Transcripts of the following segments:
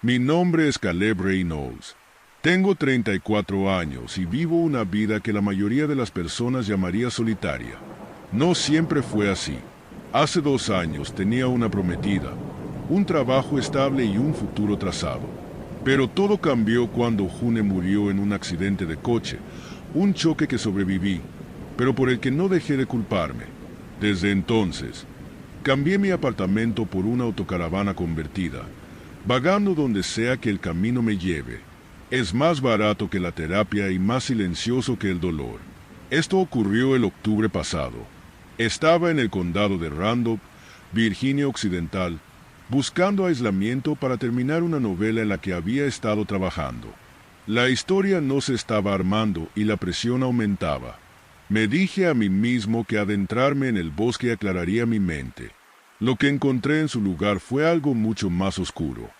Mi nombre es Caleb Reynolds. Tengo 34 años y vivo una vida que la mayoría de las personas llamaría solitaria. No siempre fue así. Hace 2 años tenía una prometida, un trabajo estable y un futuro trazado. Pero todo cambió cuando June murió en un accidente de coche, un choque que sobreviví, pero por el que no dejé de culparme. Desde entonces, cambié mi apartamento por una autocaravana convertida, vagando donde sea que el camino me lleve. Es más barato que la terapia y más silencioso que el dolor. Esto ocurrió el octubre pasado. Estaba en el condado de Randolph, Virginia Occidental, buscando aislamiento para terminar una novela en la que había estado trabajando. La historia no se estaba armando y la presión aumentaba. Me dije a mí mismo que adentrarme en el bosque aclararía mi mente. Lo que encontré en su lugar fue algo mucho más oscuro.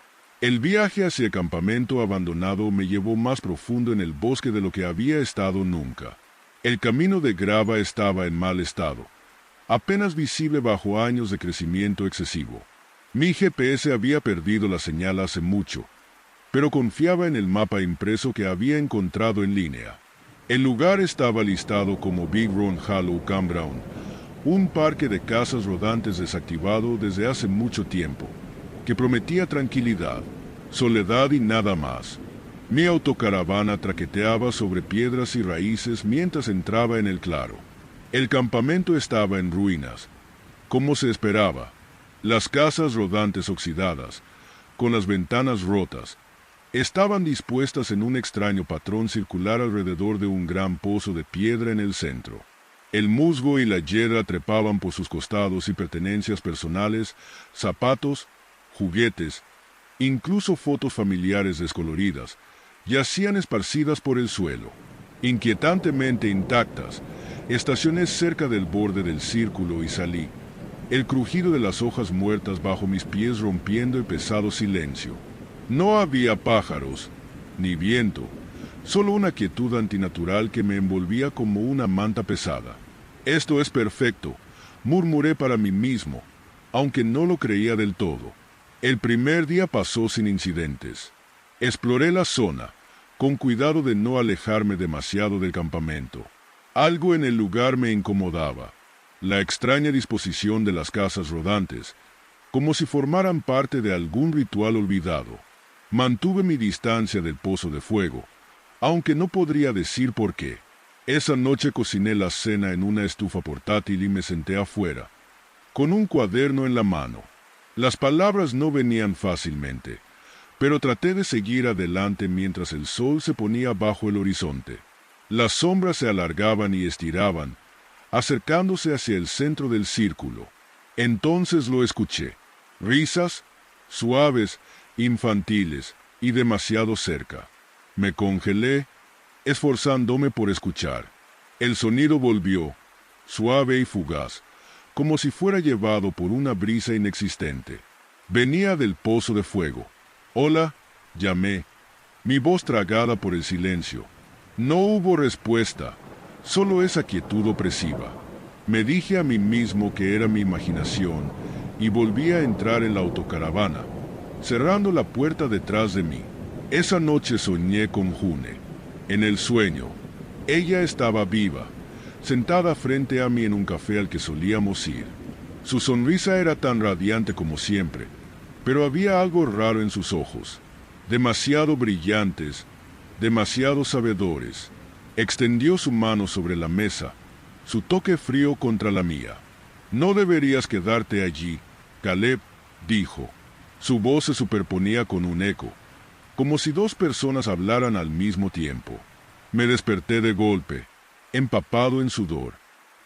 El viaje hacia el campamento abandonado me llevó más profundo en el bosque de lo que había estado nunca. El camino de grava estaba en mal estado, apenas visible bajo años de crecimiento excesivo. Mi GPS había perdido la señal hace mucho, pero confiaba en el mapa impreso que había encontrado en línea. El lugar estaba listado como Big Run Hollow Campground, un parque de casas rodantes desactivado desde hace mucho tiempo, que prometía tranquilidad, soledad y nada más. Mi autocaravana traqueteaba sobre piedras y raíces mientras entraba en el claro. El campamento estaba en ruinas, como se esperaba. Las casas rodantes oxidadas, con las ventanas rotas, estaban dispuestas en un extraño patrón circular alrededor de un gran pozo de piedra en el centro. El musgo y la hiedra trepaban por sus costados y pertenencias personales, zapatos, juguetes, incluso fotos familiares descoloridas, yacían esparcidas por el suelo. Inquietantemente intactas, estacioné cerca del borde del círculo y salí, el crujido de las hojas muertas bajo mis pies rompiendo el pesado silencio. No había pájaros, ni viento, solo una quietud antinatural que me envolvía como una manta pesada. Esto es perfecto, murmuré para mí mismo, aunque no lo creía del todo. El primer día pasó sin incidentes. Exploré la zona, con cuidado de no alejarme demasiado del campamento. Algo en el lugar me incomodaba. La extraña disposición de las casas rodantes, como si formaran parte de algún ritual olvidado. Mantuve mi distancia del pozo de fuego, aunque no podría decir por qué. Esa noche cociné la cena en una estufa portátil y me senté afuera, con un cuaderno en la mano. Las palabras no venían fácilmente, pero traté de seguir adelante mientras el sol se ponía bajo el horizonte. Las sombras se alargaban y estiraban, acercándose hacia el centro del círculo. Entonces lo escuché. Risas, suaves, infantiles y demasiado cerca. Me congelé, esforzándome por escuchar. El sonido volvió, suave y fugaz, como si fuera llevado por una brisa inexistente. Venía del pozo de fuego. «Hola», llamé, mi voz tragada por el silencio. No hubo respuesta, solo esa quietud opresiva. Me dije a mí mismo que era mi imaginación y volví a entrar en la autocaravana, cerrando la puerta detrás de mí. Esa noche soñé con June. En el sueño, ella estaba viva, sentada frente a mí en un café al que solíamos ir. Su sonrisa era tan radiante como siempre, pero había algo raro en sus ojos, demasiado brillantes, demasiado sabedores. Extendió su mano sobre la mesa, su toque frío contra la mía. «No deberías quedarte allí», Caleb dijo. Su voz se superponía con un eco, como si 2 personas hablaran al mismo tiempo. Me desperté de golpe, empapado en sudor.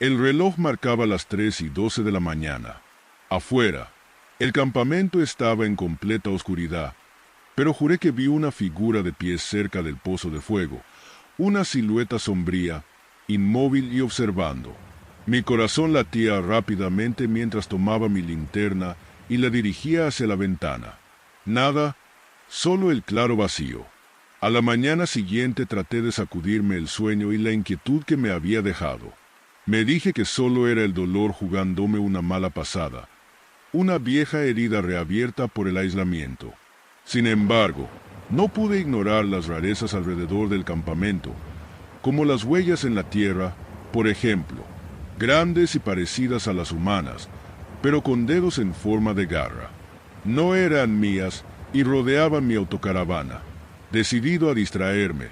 El reloj marcaba las 3:12 de la mañana. Afuera, el campamento estaba en completa oscuridad, pero juré que vi una figura de pie cerca del pozo de fuego, una silueta sombría, inmóvil y observando. Mi corazón latía rápidamente mientras tomaba mi linterna y la dirigía hacia la ventana. Nada, solo el claro vacío. A la mañana siguiente traté de sacudirme el sueño y la inquietud que me había dejado. Me dije que solo era el dolor jugándome una mala pasada, una vieja herida reabierta por el aislamiento. Sin embargo, no pude ignorar las rarezas alrededor del campamento, como las huellas en la tierra, por ejemplo, grandes y parecidas a las humanas, pero con dedos en forma de garra. No eran mías y rodeaban mi autocaravana. Decidido a distraerme,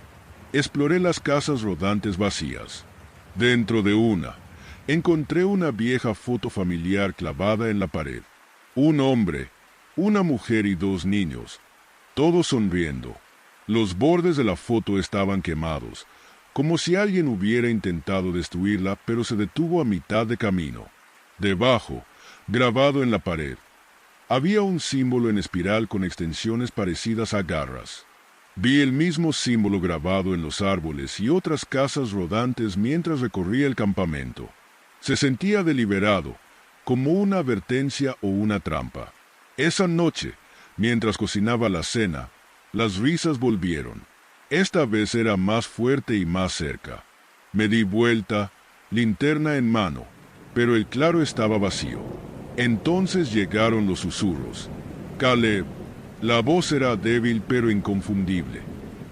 exploré las casas rodantes vacías. Dentro de una, encontré una vieja foto familiar clavada en la pared. Un hombre, una mujer y dos niños, todos sonriendo. Los bordes de la foto estaban quemados, como si alguien hubiera intentado destruirla, pero se detuvo a mitad de camino. Debajo, grabado en la pared, había un símbolo en espiral con extensiones parecidas a garras. Vi el mismo símbolo grabado en los árboles y otras casas rodantes mientras recorría el campamento. Se sentía deliberado, como una advertencia o una trampa. Esa noche, mientras cocinaba la cena, las risas volvieron. Esta vez era más fuerte y más cerca. Me di vuelta, linterna en mano, pero el claro estaba vacío. Entonces llegaron los susurros. Caleb. La voz era débil pero inconfundible.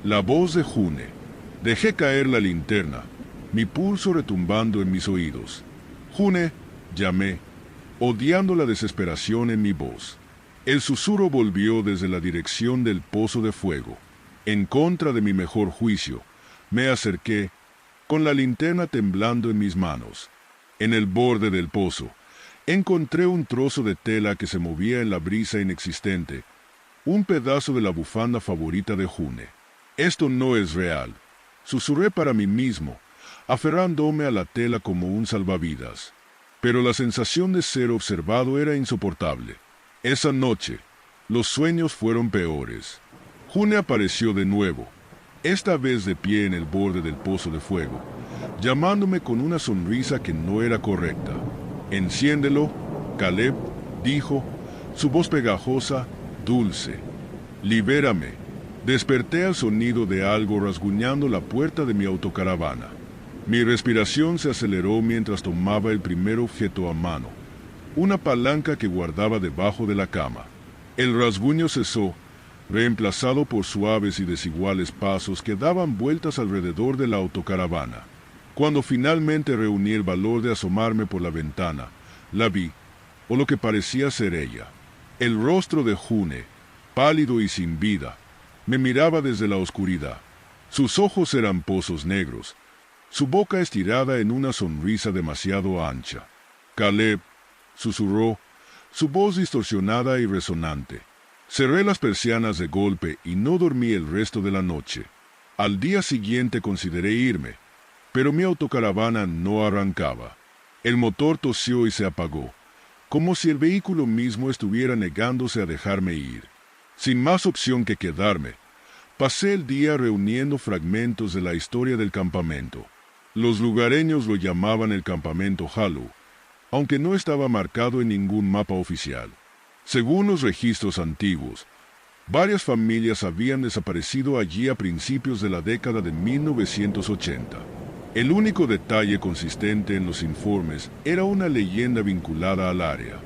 La voz de June. Dejé caer la linterna, mi pulso retumbando en mis oídos. June, llamé, odiando la desesperación en mi voz. El susurro volvió desde la dirección del pozo de fuego. En contra de mi mejor juicio, me acerqué, con la linterna temblando en mis manos. En el borde del pozo, encontré un trozo de tela que se movía en la brisa inexistente, un pedazo de la bufanda favorita de June. Esto no es real, susurré para mí mismo, aferrándome a la tela como un salvavidas. Pero la sensación de ser observado era insoportable. Esa noche, los sueños fueron peores. June apareció de nuevo, esta vez de pie en el borde del pozo de fuego, llamándome con una sonrisa que no era correcta. «Enciéndelo», Caleb dijo, su voz pegajosa, dulce. «Libérame». Desperté al sonido de algo rasguñando la puerta de mi autocaravana. Mi respiración se aceleró mientras tomaba el primer objeto a mano, una palanca que guardaba debajo de la cama. El rasguño cesó, reemplazado por suaves y desiguales pasos que daban vueltas alrededor de la autocaravana. Cuando finalmente reuní el valor de asomarme por la ventana, la vi, o lo que parecía ser ella. El rostro de June, pálido y sin vida, me miraba desde la oscuridad. Sus ojos eran pozos negros, su boca estirada en una sonrisa demasiado ancha. «Caleb», susurró, su voz distorsionada y resonante. Cerré las persianas de golpe y no dormí el resto de la noche. Al día siguiente consideré irme, pero mi autocaravana no arrancaba. El motor tosió y se apagó, como si el vehículo mismo estuviera negándose a dejarme ir. Sin más opción que quedarme, pasé el día reuniendo fragmentos de la historia del campamento. Los lugareños lo llamaban el campamento Hallow, aunque no estaba marcado en ningún mapa oficial. Según los registros antiguos, varias familias habían desaparecido allí a principios de la década de 1980. El único detalle consistente en los informes era una leyenda vinculada al área.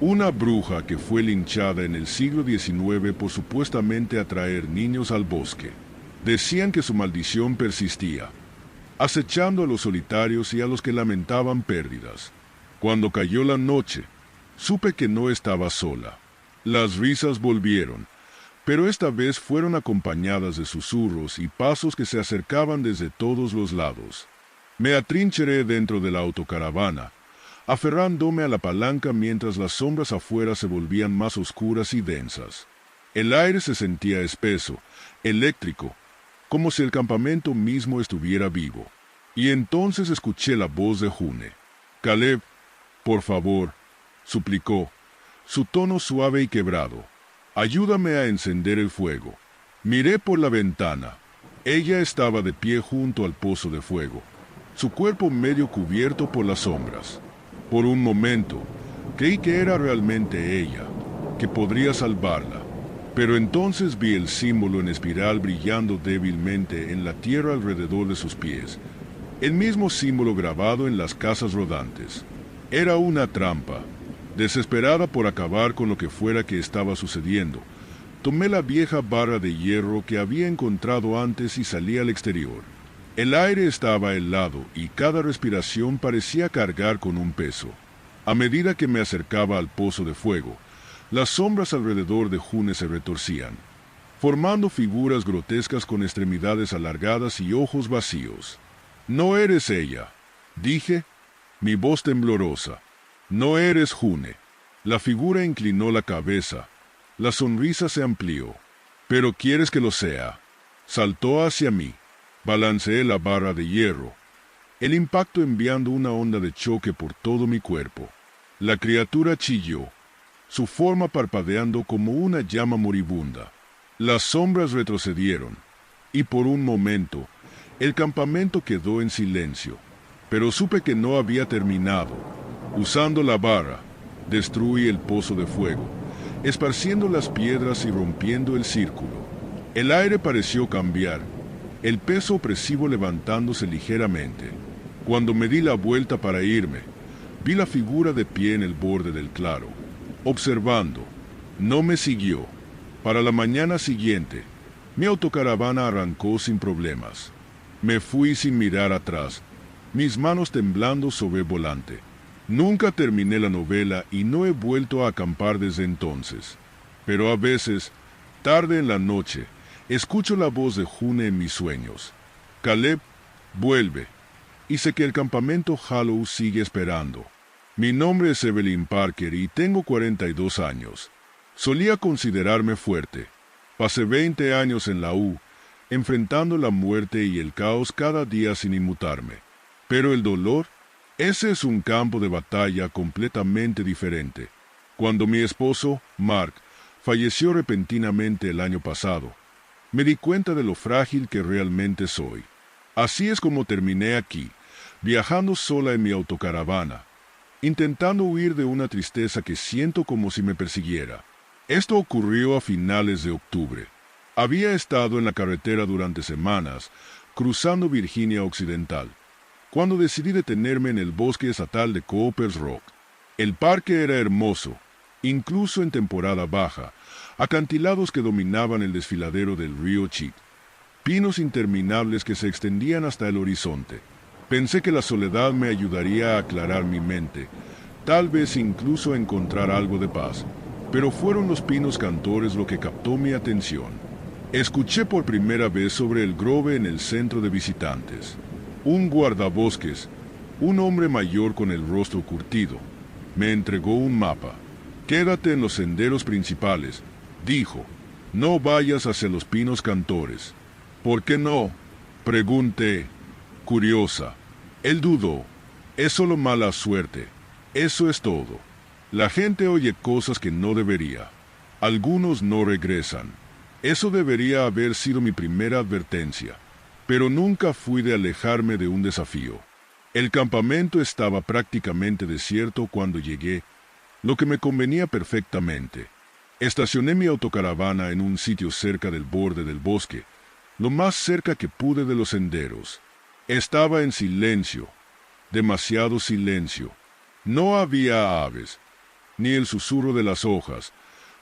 Una bruja que fue linchada en el siglo XIX por supuestamente atraer niños al bosque. Decían que su maldición persistía, acechando a los solitarios y a los que lamentaban pérdidas. Cuando cayó la noche, supe que no estaba sola. Las risas volvieron, pero esta vez fueron acompañadas de susurros y pasos que se acercaban desde todos los lados. Me atrincheré dentro de la autocaravana, aferrándome a la palanca mientras las sombras afuera se volvían más oscuras y densas. El aire se sentía espeso, eléctrico, como si el campamento mismo estuviera vivo. Y entonces escuché la voz de June. «Caleb, por favor», suplicó, su tono suave y quebrado. «Ayúdame a encender el fuego». Miré por la ventana. Ella estaba de pie junto al pozo de fuego, su cuerpo medio cubierto por las sombras. Por un momento, creí que era realmente ella, que podría salvarla. Pero entonces vi el símbolo en espiral brillando débilmente en la tierra alrededor de sus pies, el mismo símbolo grabado en las casas rodantes. Era una trampa. Desesperada por acabar con lo que fuera que estaba sucediendo, Tomé la vieja barra de hierro que había encontrado antes y salí al exterior. El aire estaba helado y cada respiración parecía cargar con un peso. A medida que me acercaba al pozo de fuego, las sombras alrededor de June se retorcían, formando figuras grotescas con extremidades alargadas y ojos vacíos. «No eres ella», dije, mi voz temblorosa. «No eres June». La figura inclinó la cabeza. La sonrisa se amplió. «¿Pero quieres que lo sea?» Saltó hacia mí. Balanceé la barra de hierro, el impacto enviando una onda de choque por todo mi cuerpo. La criatura chilló, su forma parpadeando como una llama moribunda. Las sombras retrocedieron, y por un momento, el campamento quedó en silencio. Pero supe que no había terminado. Usando la barra, destruí el pozo de fuego, esparciendo las piedras y rompiendo el círculo. El aire pareció cambiar, el peso opresivo levantándose ligeramente. Cuando me di la vuelta para irme, vi la figura de pie en el borde del claro, observando. No me siguió. Para la mañana siguiente, mi autocaravana arrancó sin problemas. Me fui sin mirar atrás, mis manos temblando sobre el volante. Nunca terminé la novela y no he vuelto a acampar desde entonces. Pero a veces, tarde en la noche, escucho la voz de June en mis sueños. «Caleb, vuelve». Y sé que el campamento Hallow sigue esperando. Mi nombre es Evelyn Parker y tengo 42 años. Solía considerarme fuerte. Pasé 20 años en la U, enfrentando la muerte y el caos cada día sin inmutarme. Pero el dolor, ese es un campo de batalla completamente diferente. Cuando mi esposo, Mark, falleció repentinamente el año pasado, me di cuenta de lo frágil que realmente soy. Así es como terminé aquí, viajando sola en mi autocaravana, intentando huir de una tristeza que siento como si me persiguiera. Esto ocurrió a finales de octubre. Había estado en la carretera durante semanas, cruzando Virginia Occidental, cuando decidí detenerme en el bosque estatal de Cooper's Rock. El parque era hermoso, incluso en temporada baja, acantilados que dominaban el desfiladero del río Cheat, pinos interminables que se extendían hasta el horizonte. Pensé que la soledad me ayudaría a aclarar mi mente, tal vez incluso a encontrar algo de paz, pero fueron los pinos cantores lo que captó mi atención. Escuché por primera vez sobre el grove en el centro de visitantes. Un guardabosques, un hombre mayor con el rostro curtido, me entregó un mapa. «Quédate en los senderos principales», dijo. «No vayas hacia los pinos cantores». «¿Por qué no?», pregunté, curiosa. Él dudó. «Es solo mala suerte. Eso es todo. La gente oye cosas que no debería. Algunos no regresan». Eso debería haber sido mi primera advertencia, pero nunca fui de alejarme de un desafío. El campamento estaba prácticamente desierto cuando llegué, lo que me convenía perfectamente. Estacioné mi autocaravana en un sitio cerca del borde del bosque, lo más cerca que pude de los senderos. Estaba en silencio, demasiado silencio. No había aves, ni el susurro de las hojas,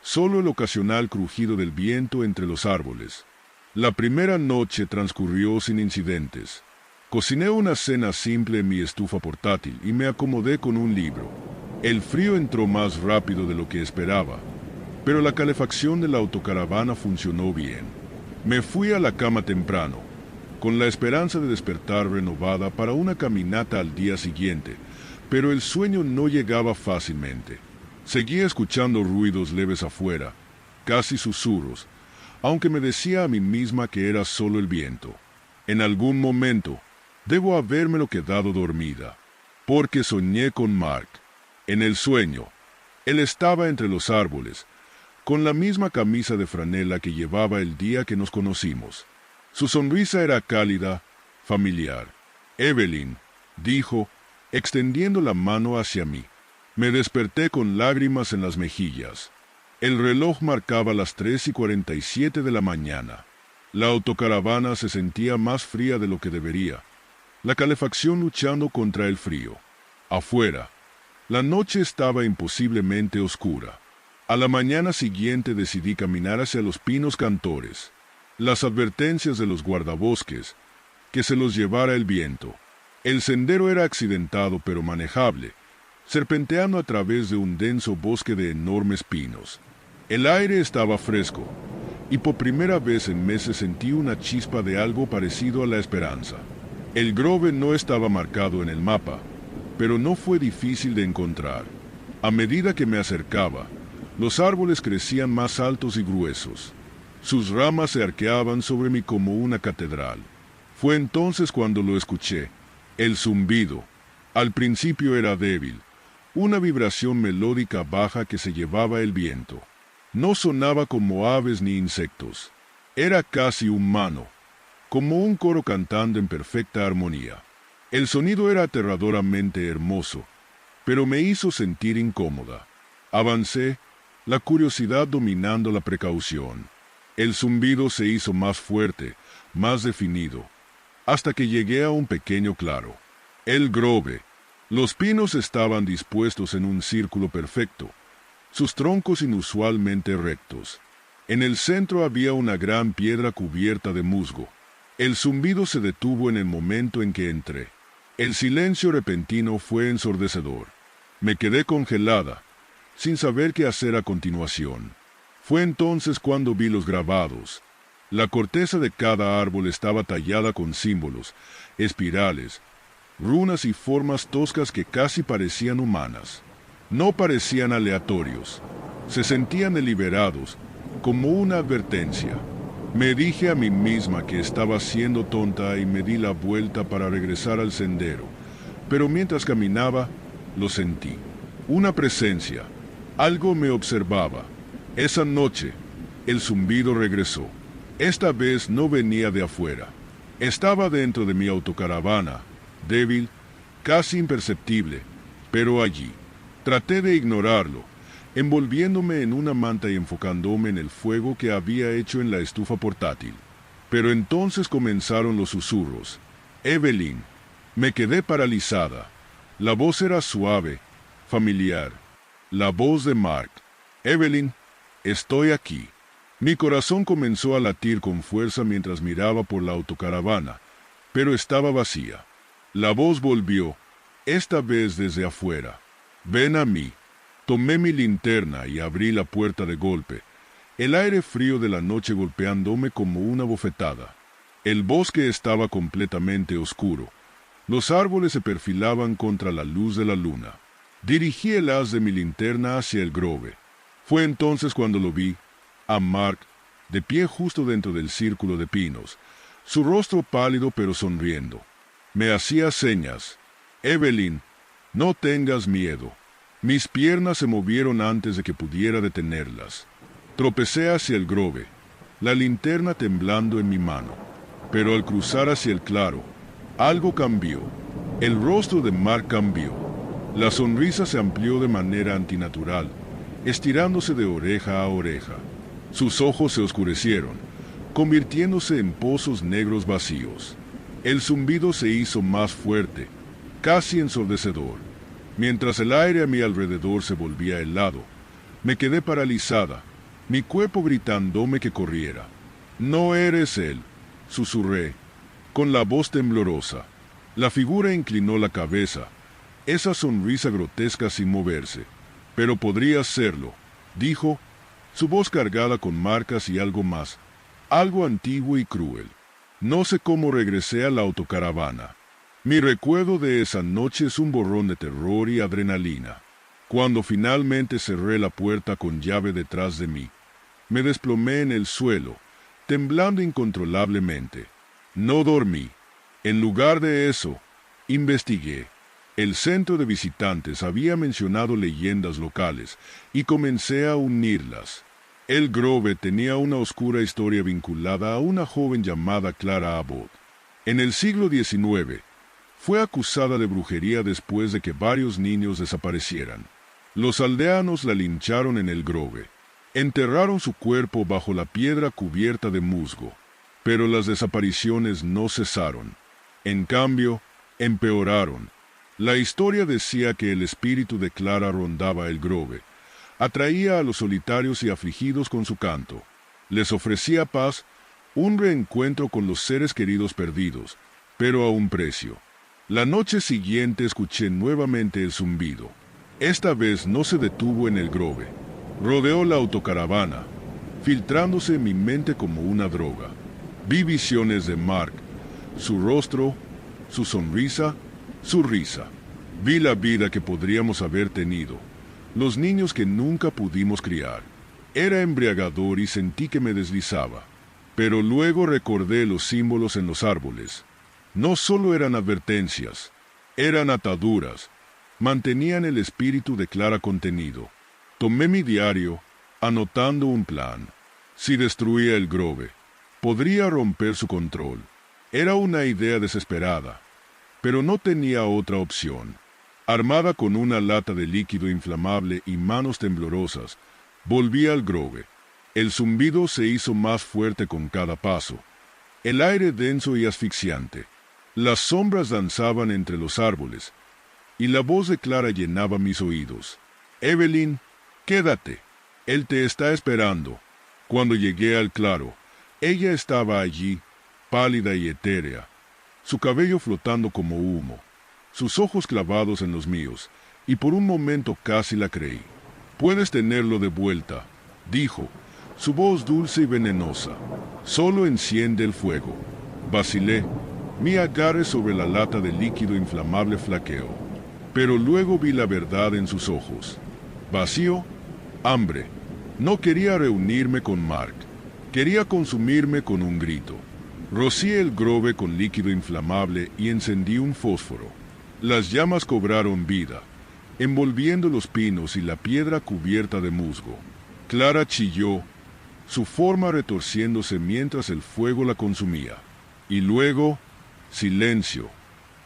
solo el ocasional crujido del viento entre los árboles. La primera noche transcurrió sin incidentes. Cociné una cena simple en mi estufa portátil y me acomodé con un libro. El frío entró más rápido de lo que esperaba, pero la calefacción de la autocaravana funcionó bien. Me fui a la cama temprano, con la esperanza de despertar renovada para una caminata al día siguiente, pero el sueño no llegaba fácilmente. Seguía escuchando ruidos leves afuera, casi susurros, aunque me decía a mí misma que era solo el viento. En algún momento, debo habérmelo quedado dormida, porque soñé con Mark. En el sueño, él estaba entre los árboles, con la misma camisa de franela que llevaba el día que nos conocimos. Su sonrisa era cálida, familiar. «Evelyn», dijo, extendiendo la mano hacia mí. Me desperté con lágrimas en las mejillas. El reloj marcaba las 3:47 de la mañana. La autocaravana se sentía más fría de lo que debería, la calefacción luchando contra el frío. Afuera, la noche estaba imposiblemente oscura. A la mañana siguiente decidí caminar hacia los pinos cantores. Las advertencias de los guardabosques, que se los llevara el viento. El sendero era accidentado pero manejable, serpenteando a través de un denso bosque de enormes pinos. El aire estaba fresco, y por primera vez en meses sentí una chispa de algo parecido a la esperanza. El grove no estaba marcado en el mapa, pero no fue difícil de encontrar. A medida que me acercaba, los árboles crecían más altos y gruesos. Sus ramas se arqueaban sobre mí como una catedral. Fue entonces cuando lo escuché. El zumbido. Al principio era débil, una vibración melódica baja que se llevaba el viento. No sonaba como aves ni insectos. Era casi humano, como un coro cantando en perfecta armonía. El sonido era aterradoramente hermoso, pero me hizo sentir incómoda. Avancé, la curiosidad dominando la precaución. El zumbido se hizo más fuerte, más definido, hasta que llegué a un pequeño claro. El grove. Los pinos estaban dispuestos en un círculo perfecto, sus troncos inusualmente rectos. En el centro había una gran piedra cubierta de musgo. El zumbido se detuvo en el momento en que entré. El silencio repentino fue ensordecedor. Me quedé congelada, sin saber qué hacer a continuación. Fue entonces cuando vi los grabados. La corteza de cada árbol estaba tallada con símbolos, espirales, runas y formas toscas que casi parecían humanas. No parecían aleatorios. Se sentían deliberados, como una advertencia. Me dije a mí misma que estaba siendo tonta y me di la vuelta para regresar al sendero. Pero mientras caminaba, lo sentí. Una presencia. Algo me observaba. Esa noche, el zumbido regresó. Esta vez no venía de afuera. Estaba dentro de mi autocaravana, débil, casi imperceptible, pero allí. Traté de ignorarlo, envolviéndome en una manta y enfocándome en el fuego que había hecho en la estufa portátil. Pero entonces comenzaron los susurros. Evelyn. Me quedé paralizada. La voz era suave, familiar. La voz de Mark. Evelyn, estoy aquí. Mi corazón comenzó a latir con fuerza mientras miraba por la autocaravana, pero estaba vacía. La voz volvió, esta vez desde afuera. Ven a mí. Tomé mi linterna y abrí la puerta de golpe, el aire frío de la noche golpeándome como una bofetada. El bosque estaba completamente oscuro. Los árboles se perfilaban contra la luz de la luna. Dirigí el haz de mi linterna hacia el grove. Fue entonces cuando lo vi, a Mark, de pie justo dentro del círculo de pinos, su rostro pálido pero sonriendo. Me hacía señas. Evelyn, no tengas miedo. Mis piernas se movieron antes de que pudiera detenerlas. Tropecé hacia el grove, la linterna temblando en mi mano. Pero al cruzar hacia el claro, algo cambió. El rostro de Mark cambió. La sonrisa se amplió de manera antinatural, estirándose de oreja a oreja. Sus ojos se oscurecieron, convirtiéndose en pozos negros vacíos. El zumbido se hizo más fuerte, casi ensordecedor. Mientras el aire a mi alrededor se volvía helado, me quedé paralizada, mi cuerpo gritándome que corriera. «No eres él», susurré, con la voz temblorosa. La figura inclinó la cabeza, esa sonrisa grotesca sin moverse. «Pero podría serlo», dijo, su voz cargada con marcas y algo más, algo antiguo y cruel. No sé cómo regresé a la autocaravana. Mi recuerdo de esa noche es un borrón de terror y adrenalina. Cuando finalmente cerré la puerta con llave detrás de mí, me desplomé en el suelo, temblando incontrolablemente. No dormí. En lugar de eso, investigué. El centro de visitantes había mencionado leyendas locales y comencé a unirlas. El grove tenía una oscura historia vinculada a una joven llamada Clara Abbott. En el siglo XIX, fue acusada de brujería después de que varios niños desaparecieran. Los aldeanos la lincharon en el grove. Enterraron su cuerpo bajo la piedra cubierta de musgo. Pero las desapariciones no cesaron. En cambio, empeoraron. La historia decía que el espíritu de Clara rondaba el grove, Atraía a los solitarios y afligidos con su canto. Les ofrecía paz, un reencuentro con los seres queridos perdidos, pero a un precio. La noche siguiente escuché nuevamente el zumbido. Esta vez no se detuvo en el grove. Rodeó la autocaravana, filtrándose en mi mente como una droga. Vi visiones de Mark, su rostro, su sonrisa, su risa. Vi la vida que podríamos haber tenido, los niños que nunca pudimos criar. Era embriagador y sentí que me deslizaba. Pero luego recordé los símbolos en los árboles. No solo eran advertencias, eran ataduras. Mantenían el espíritu de Clara contenido. Tomé mi diario, anotando un plan. Si destruía el grove, podría romper su control. Era una idea desesperada, pero no tenía otra opción. Armada con una lata de líquido inflamable y manos temblorosas, volví al grove. El zumbido se hizo más fuerte con cada paso. El aire denso y asfixiante. Las sombras danzaban entre los árboles, y la voz de Clara llenaba mis oídos. «Evelyn, quédate. Él te está esperando». Cuando llegué al claro, ella estaba allí, pálida y etérea, su cabello flotando como humo, sus ojos clavados en los míos, y por un momento casi la creí. «Puedes tenerlo de vuelta», dijo, su voz dulce y venenosa. «Solo enciende el fuego». Vacilé, mi agarre sobre la lata de líquido inflamable flaqueó, pero luego vi la verdad en sus ojos. Vacío, hambre. No quería reunirme con Mark, quería consumirme con un grito. Rocié el grove con líquido inflamable y encendí un fósforo. Las llamas cobraron vida, envolviendo los pinos y la piedra cubierta de musgo. Clara chilló, su forma retorciéndose mientras el fuego la consumía. Y luego, silencio.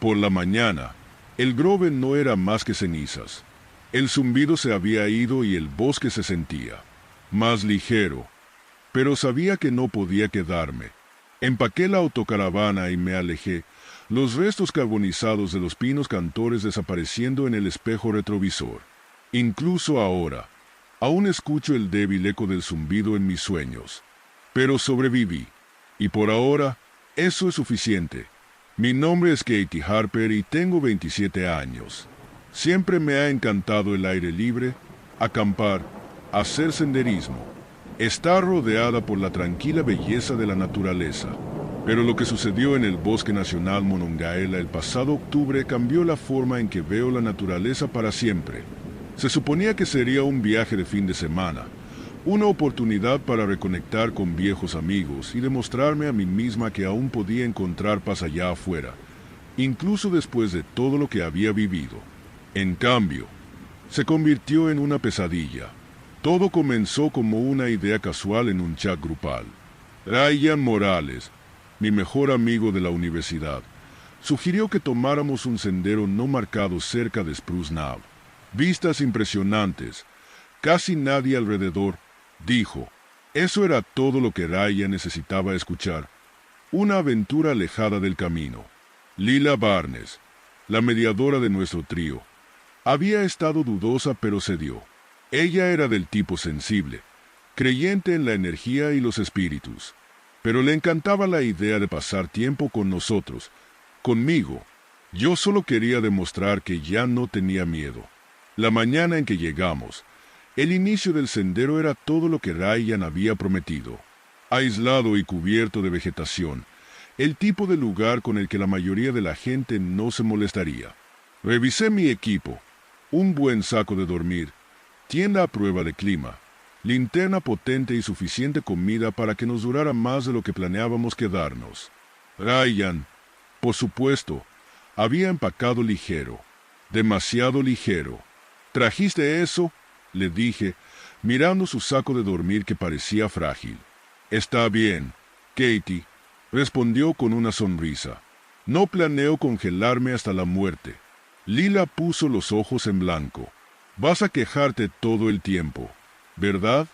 Por la mañana, el grove no era más que cenizas. El zumbido se había ido y el bosque se sentía más ligero, pero sabía que no podía quedarme. Empaqué la autocaravana y me alejé, los restos carbonizados de los pinos cantores desapareciendo en el espejo retrovisor. Incluso ahora, aún escucho el débil eco del zumbido en mis sueños. Pero sobreviví, y por ahora, eso es suficiente. Mi nombre es Katie Harper y tengo 27 años. Siempre me ha encantado el aire libre, acampar, hacer senderismo, estar rodeada por la tranquila belleza de la naturaleza. Pero lo que sucedió en el Bosque Nacional Monongahela el pasado octubre cambió la forma en que veo la naturaleza para siempre. Se suponía que sería un viaje de fin de semana, una oportunidad para reconectar con viejos amigos y demostrarme a mí misma que aún podía encontrar paz allá afuera, incluso después de todo lo que había vivido. En cambio, se convirtió en una pesadilla. Todo comenzó como una idea casual en un chat grupal. Ryan Morales, mi mejor amigo de la universidad, sugirió que tomáramos un sendero no marcado cerca de Spruce Knob. Vistas impresionantes, casi nadie alrededor, dijo. Eso era todo lo que Ryan necesitaba escuchar. Una aventura alejada del camino. Lila Barnes, la mediadora de nuestro trío, había estado dudosa pero cedió. Ella era del tipo sensible, creyente en la energía y los espíritus, pero le encantaba la idea de pasar tiempo con nosotros, conmigo. Yo solo quería demostrar que ya no tenía miedo. La mañana en que llegamos, el inicio del sendero era todo lo que Ryan había prometido. Aislado y cubierto de vegetación, el tipo de lugar con el que la mayoría de la gente no se molestaría. Revisé mi equipo, un buen saco de dormir, tienda a prueba de clima, linterna potente y suficiente comida para que nos durara más de lo que planeábamos quedarnos. Ryan, por supuesto, había empacado ligero, demasiado ligero. ¿Trajiste eso?, le dije, mirando su saco de dormir que parecía frágil. Está bien, Katie, respondió con una sonrisa. No planeo congelarme hasta la muerte. Lila puso los ojos en blanco. Vas a quejarte todo el tiempo, ¿verdad?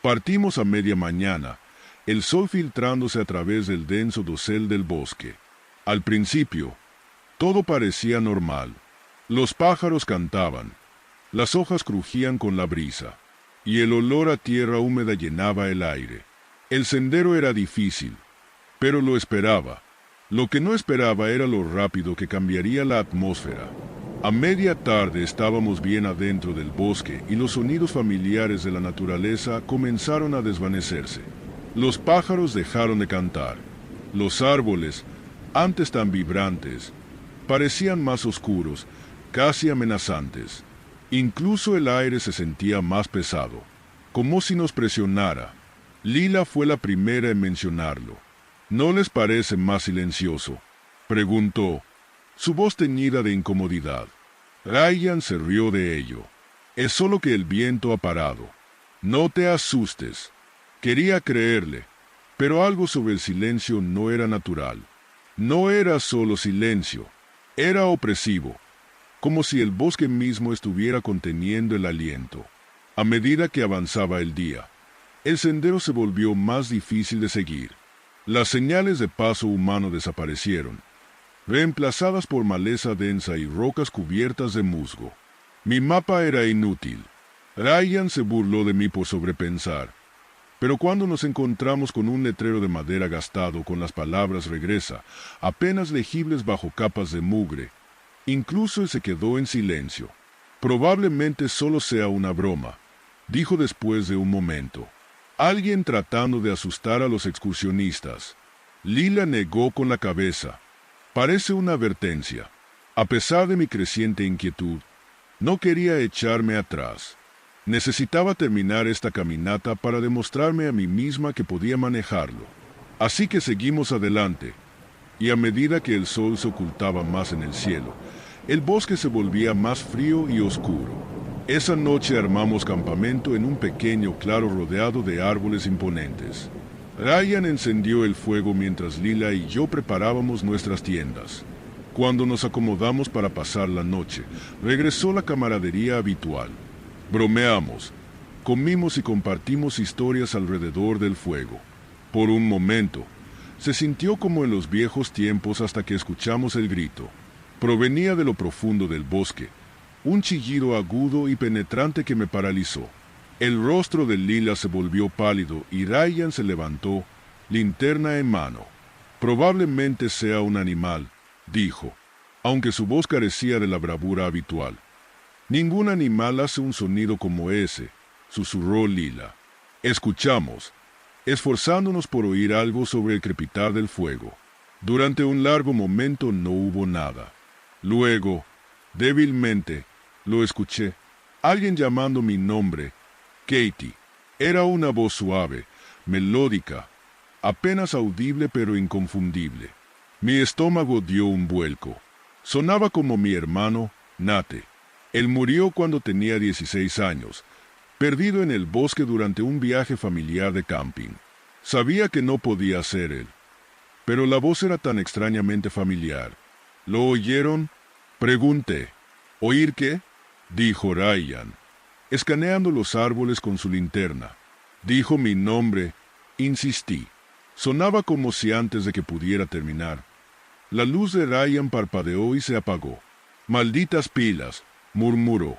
Partimos a media mañana, el sol filtrándose a través del denso dosel del bosque. Al principio, todo parecía normal. Los pájaros cantaban, las hojas crujían con la brisa. y el olor a tierra húmeda llenaba el aire. El sendero era difícil, pero lo esperaba. Lo que no esperaba era lo rápido que cambiaría la atmósfera. A media tarde estábamos bien adentro del bosque y los sonidos familiares de la naturaleza comenzaron a desvanecerse. Los pájaros dejaron de cantar. Los árboles, antes tan vibrantes, parecían más oscuros, casi amenazantes. Incluso el aire se sentía más pesado, como si nos presionara. Lila fue la primera en mencionarlo. ¿No les parece más silencioso?, preguntó, su voz teñida de incomodidad. Ryan se rió de ello. Es solo que el viento ha parado. No te asustes. Quería creerle, pero algo sobre el silencio no era natural. No era solo silencio, era opresivo, como si el bosque mismo estuviera conteniendo el aliento. A medida que avanzaba el día, el sendero se volvió más difícil de seguir. Las señales de paso humano desaparecieron, reemplazadas por maleza densa y rocas cubiertas de musgo. Mi mapa era inútil. Ryan se burló de mí por sobrepensar. Pero cuando nos encontramos con un letrero de madera gastado con las palabras "regresa", apenas legibles bajo capas de mugre, incluso él se quedó en silencio. Probablemente solo sea una broma, dijo después de un momento. Alguien tratando de asustar a los excursionistas. Lila negó con la cabeza. Parece una advertencia. A pesar de mi creciente inquietud, no quería echarme atrás. Necesitaba terminar esta caminata para demostrarme a mí misma que podía manejarlo. Así que seguimos adelante, y a medida que el sol se ocultaba más en el cielo, el bosque se volvía más frío y oscuro. Esa noche armamos campamento en un pequeño claro rodeado de árboles imponentes. Ryan encendió el fuego mientras Lila y yo preparábamos nuestras tiendas. Cuando nos acomodamos para pasar la noche, regresó la camaradería habitual. Bromeamos, comimos y compartimos historias alrededor del fuego. Por un momento, se sintió como en los viejos tiempos hasta que escuchamos el grito. Provenía de lo profundo del bosque, un chillido agudo y penetrante que me paralizó. El rostro de Lila se volvió pálido y Ryan se levantó, linterna en mano. Probablemente sea un animal, dijo, aunque su voz carecía de la bravura habitual. Ningún animal hace un sonido como ese, susurró Lila. Escuchamos, esforzándonos por oír algo sobre el crepitar del fuego. Durante un largo momento no hubo nada. Luego, débilmente, lo escuché. Alguien llamando mi nombre. Katie. Era una voz suave, melódica, apenas audible pero inconfundible. Mi estómago dio un vuelco. Sonaba como mi hermano, Nate. Él murió cuando tenía 16 años, perdido en el bosque durante un viaje familiar de camping. Sabía que no podía ser él, pero la voz era tan extrañamente familiar. ¿Lo oyeron?, pregunté. ¿Oír qué?, dijo Ryan, escaneando los árboles con su linterna. Dijo mi nombre, insistí. Sonaba como si antes de que pudiera terminar. La luz de Ryan parpadeó y se apagó. Malditas pilas, murmuró.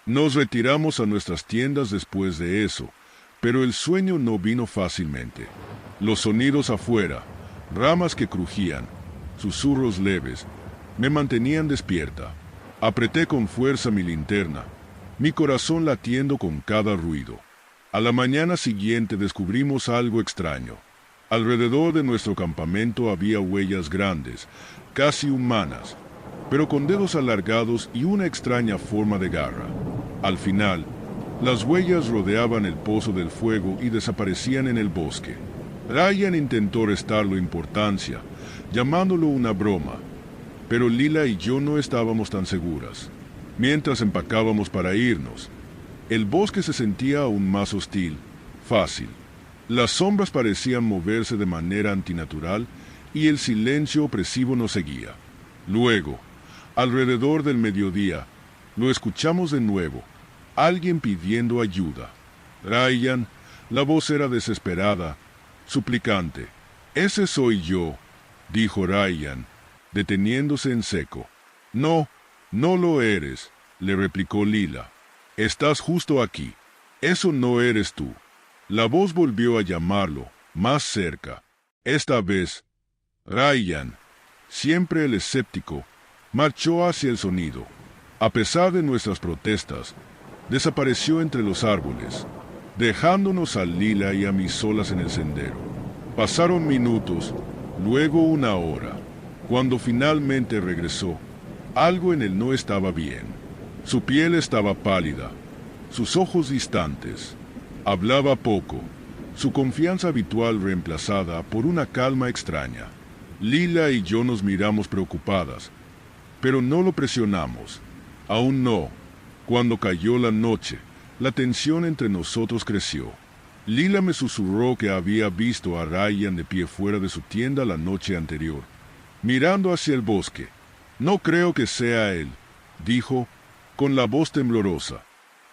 Nos retiramos a nuestras tiendas después de eso, pero el sueño no vino fácilmente. Los sonidos afuera, ramas que crujían, susurros leves, me mantenían despierta. Apreté con fuerza mi linterna, mi corazón latiendo con cada ruido. A la mañana siguiente descubrimos algo extraño. Alrededor de nuestro campamento había huellas grandes, casi humanas, pero con dedos alargados y una extraña forma de garra. Al final, las huellas rodeaban el pozo del fuego y desaparecían en el bosque. Ryan intentó restarle importancia, llamándolo una broma, pero Lila y yo no estábamos tan seguras. Mientras empacábamos para irnos, el bosque se sentía aún más hostil, fácil. Las sombras parecían moverse de manera antinatural y el silencio opresivo nos seguía. Luego, alrededor del mediodía, lo escuchamos de nuevo, alguien pidiendo ayuda. Ryan, la voz era desesperada, suplicante. «Ese soy yo», dijo Ryan, deteniéndose en seco. «No, no lo eres», le replicó Lila. «Estás justo aquí. Eso no eres tú. La voz volvió a llamarlo, más cerca. Esta vez, Ryan, siempre el escéptico, marchó hacia el sonido. A pesar de nuestras protestas, desapareció entre los árboles, dejándonos a Lila y a mí solas en el sendero. Pasaron minutos, luego una hora. Cuando finalmente regresó, algo en él no estaba bien. Su piel estaba pálida, sus ojos distantes. Hablaba poco, su confianza habitual reemplazada por una calma extraña. Lila y yo nos miramos preocupadas, pero no lo presionamos. Aún no. Cuando cayó la noche, la tensión entre nosotros creció. Lila me susurró que había visto a Ryan de pie fuera de su tienda la noche anterior, mirando hacia el bosque. No creo que sea él, dijo, con la voz temblorosa.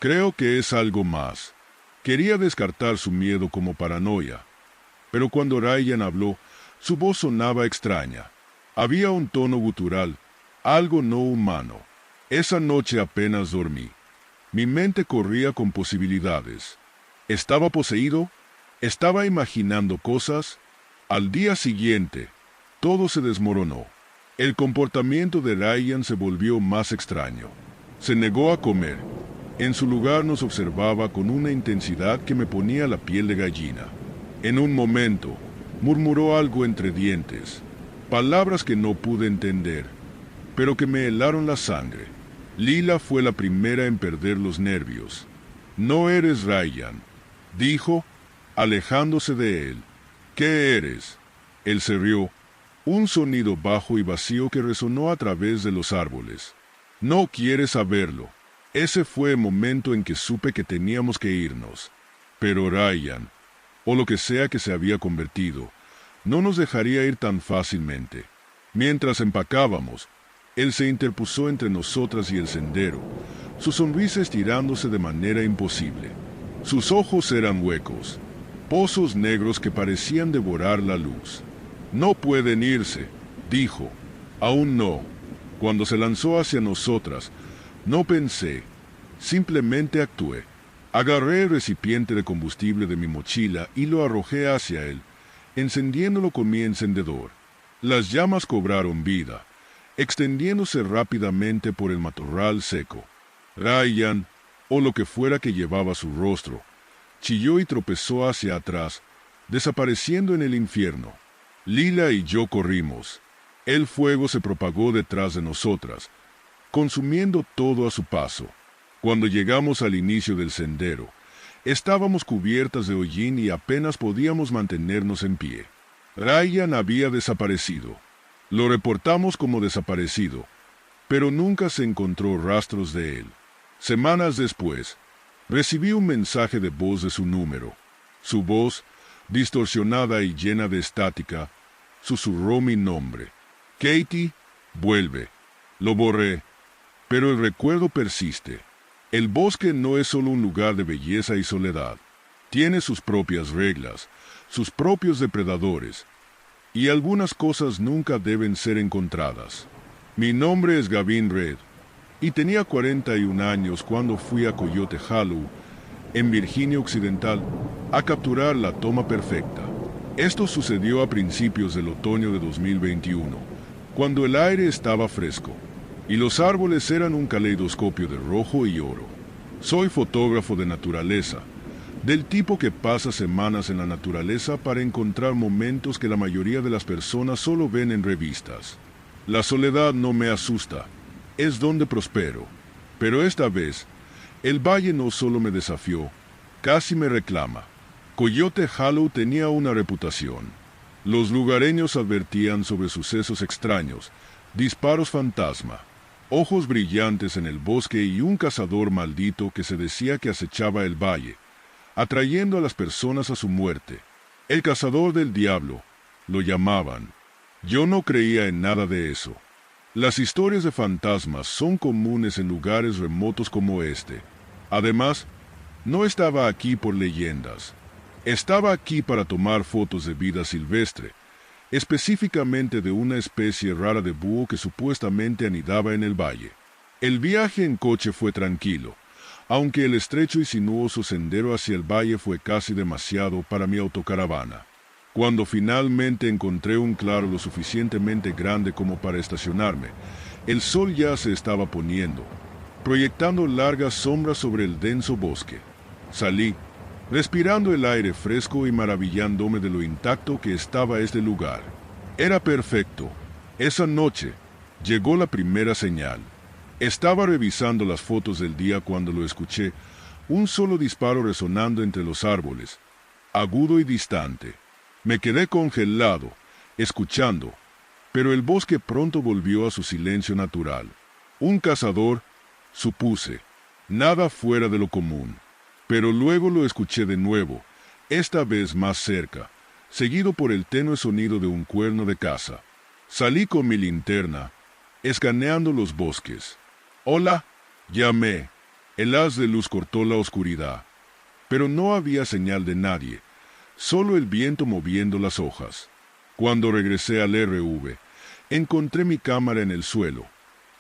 Creo que es algo más. Quería descartar su miedo como paranoia, pero cuando Ryan habló, su voz sonaba extraña. Había un tono gutural, algo no humano. Esa noche apenas dormí. Mi mente corría con posibilidades. ¿Estaba poseído? ¿Estaba imaginando cosas? Al día siguiente, todo se desmoronó. El comportamiento de Ryan se volvió más extraño. Se negó a comer. En su lugar nos observaba con una intensidad que me ponía la piel de gallina. En un momento, murmuró algo entre dientes, palabras que no pude entender, pero que me helaron la sangre. Lila fue la primera en perder los nervios. No eres Ryan, dijo, alejándose de él. ¿Qué eres? Él se rió, un sonido bajo y vacío que resonó a través de los árboles. No quieres saberlo. Ese fue el momento en que supe que teníamos que irnos. Pero Ryan, o lo que sea que se había convertido, no nos dejaría ir tan fácilmente. Mientras empacábamos, él se interpuso entre nosotras y el sendero, su sonrisa estirándose de manera imposible. Sus ojos eran huecos, pozos negros que parecían devorar la luz. No pueden irse, dijo. Aún no. Cuando se lanzó hacia nosotras, no pensé, simplemente actué. Agarré el recipiente de combustible de mi mochila y lo arrojé hacia él, encendiéndolo con mi encendedor. Las llamas cobraron vida, extendiéndose rápidamente por el matorral seco. Ryan, o lo que fuera que llevaba su rostro, chilló y tropezó hacia atrás, desapareciendo en el infierno. Lila y yo corrimos. El fuego se propagó detrás de nosotras, consumiendo todo a su paso. Cuando llegamos al inicio del sendero, estábamos cubiertas de hollín y apenas podíamos mantenernos en pie. Ryan había desaparecido. Lo reportamos como desaparecido, pero nunca se encontró rastros de él. Semanas después, recibí un mensaje de voz de su número. Su voz, distorsionada y llena de estática, susurró mi nombre. Katie, vuelve. Lo borré, pero el recuerdo persiste. El bosque no es solo un lugar de belleza y soledad. Tiene sus propias reglas, sus propios depredadores, y algunas cosas nunca deben ser encontradas. Mi nombre es Gavin Red, y tenía 41 años cuando fui a Coyote Hollow, en Virginia Occidental, a capturar la toma perfecta. Esto sucedió a principios del otoño de 2021, cuando el aire estaba fresco, y los árboles eran un caleidoscopio de rojo y oro. Soy fotógrafo de naturaleza, del tipo que pasa semanas en la naturaleza para encontrar momentos que la mayoría de las personas solo ven en revistas. La soledad no me asusta, es donde prospero. Pero esta vez, el valle no solo me desafió, casi me reclama. Coyote Hollow tenía una reputación. Los lugareños advertían sobre sucesos extraños, disparos fantasma, ojos brillantes en el bosque y un cazador maldito que se decía que acechaba el valle, atrayendo a las personas a su muerte. El cazador del diablo, lo llamaban. Yo no creía en nada de eso. Las historias de fantasmas son comunes en lugares remotos como este. Además, no estaba aquí por leyendas. Estaba aquí para tomar fotos de vida silvestre, específicamente de una especie rara de búho que supuestamente anidaba en el valle. El viaje en coche fue tranquilo, aunque el estrecho y sinuoso sendero hacia el valle fue casi demasiado para mi autocaravana. Cuando finalmente encontré un claro lo suficientemente grande como para estacionarme, el sol ya se estaba poniendo, proyectando largas sombras sobre el denso bosque. Salí, respirando el aire fresco y maravillándome de lo intacto que estaba este lugar. Era perfecto. Esa noche llegó la primera señal. Estaba revisando las fotos del día cuando lo escuché, un solo disparo resonando entre los árboles, agudo y distante. Me quedé congelado, escuchando, pero el bosque pronto volvió a su silencio natural. Un cazador, supuse, nada fuera de lo común. Pero luego lo escuché de nuevo, esta vez más cerca, seguido por el tenue sonido de un cuerno de caza. Salí con mi linterna, escaneando los bosques. «Hola», llamé. El haz de luz cortó la oscuridad, pero no había señal de nadie, solo el viento moviendo las hojas. Cuando regresé al RV, encontré mi cámara en el suelo,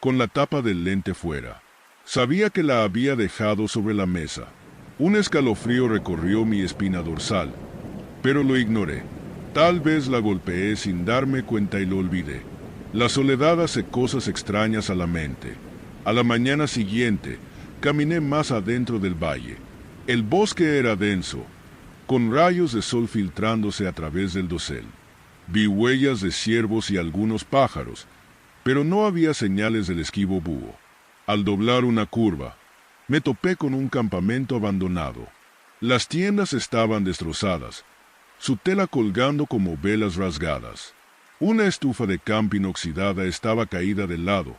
con la tapa del lente fuera. Sabía que la había dejado sobre la mesa. Un escalofrío recorrió mi espina dorsal, pero lo ignoré. Tal vez la golpeé sin darme cuenta y lo olvidé. La soledad hace cosas extrañas a la mente. A la mañana siguiente, caminé más adentro del valle. El bosque era denso, con rayos de sol filtrándose a través del dosel. Vi huellas de ciervos y algunos pájaros, pero no había señales del esquivo búho. Al doblar una curva, me topé con un campamento abandonado. Las tiendas estaban destrozadas, su tela colgando como velas rasgadas. Una estufa de camping oxidada estaba caída del lado,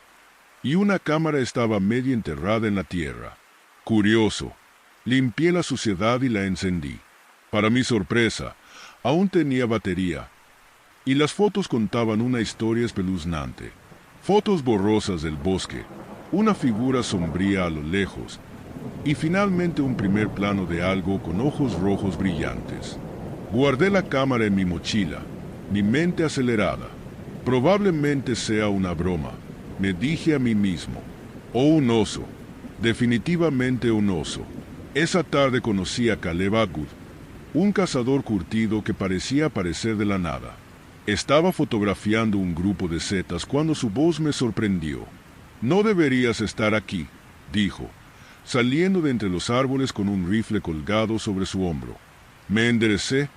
y una cámara estaba medio enterrada en la tierra. Curioso, limpié la suciedad y la encendí. Para mi sorpresa, aún tenía batería, y las fotos contaban una historia espeluznante. Fotos borrosas del bosque, una figura sombría a lo lejos, y finalmente un primer plano de algo con ojos rojos brillantes. Guardé la cámara en mi mochila, mi mente acelerada. Probablemente sea una broma, me dije a mí mismo. O un oso, definitivamente un oso. Esa tarde conocí a Caleb Atwood, un cazador curtido que parecía aparecer de la nada. Estaba fotografiando un grupo de setas cuando su voz me sorprendió. «No deberías estar aquí», dijo, saliendo de entre los árboles con un rifle colgado sobre su hombro. Me enderecé,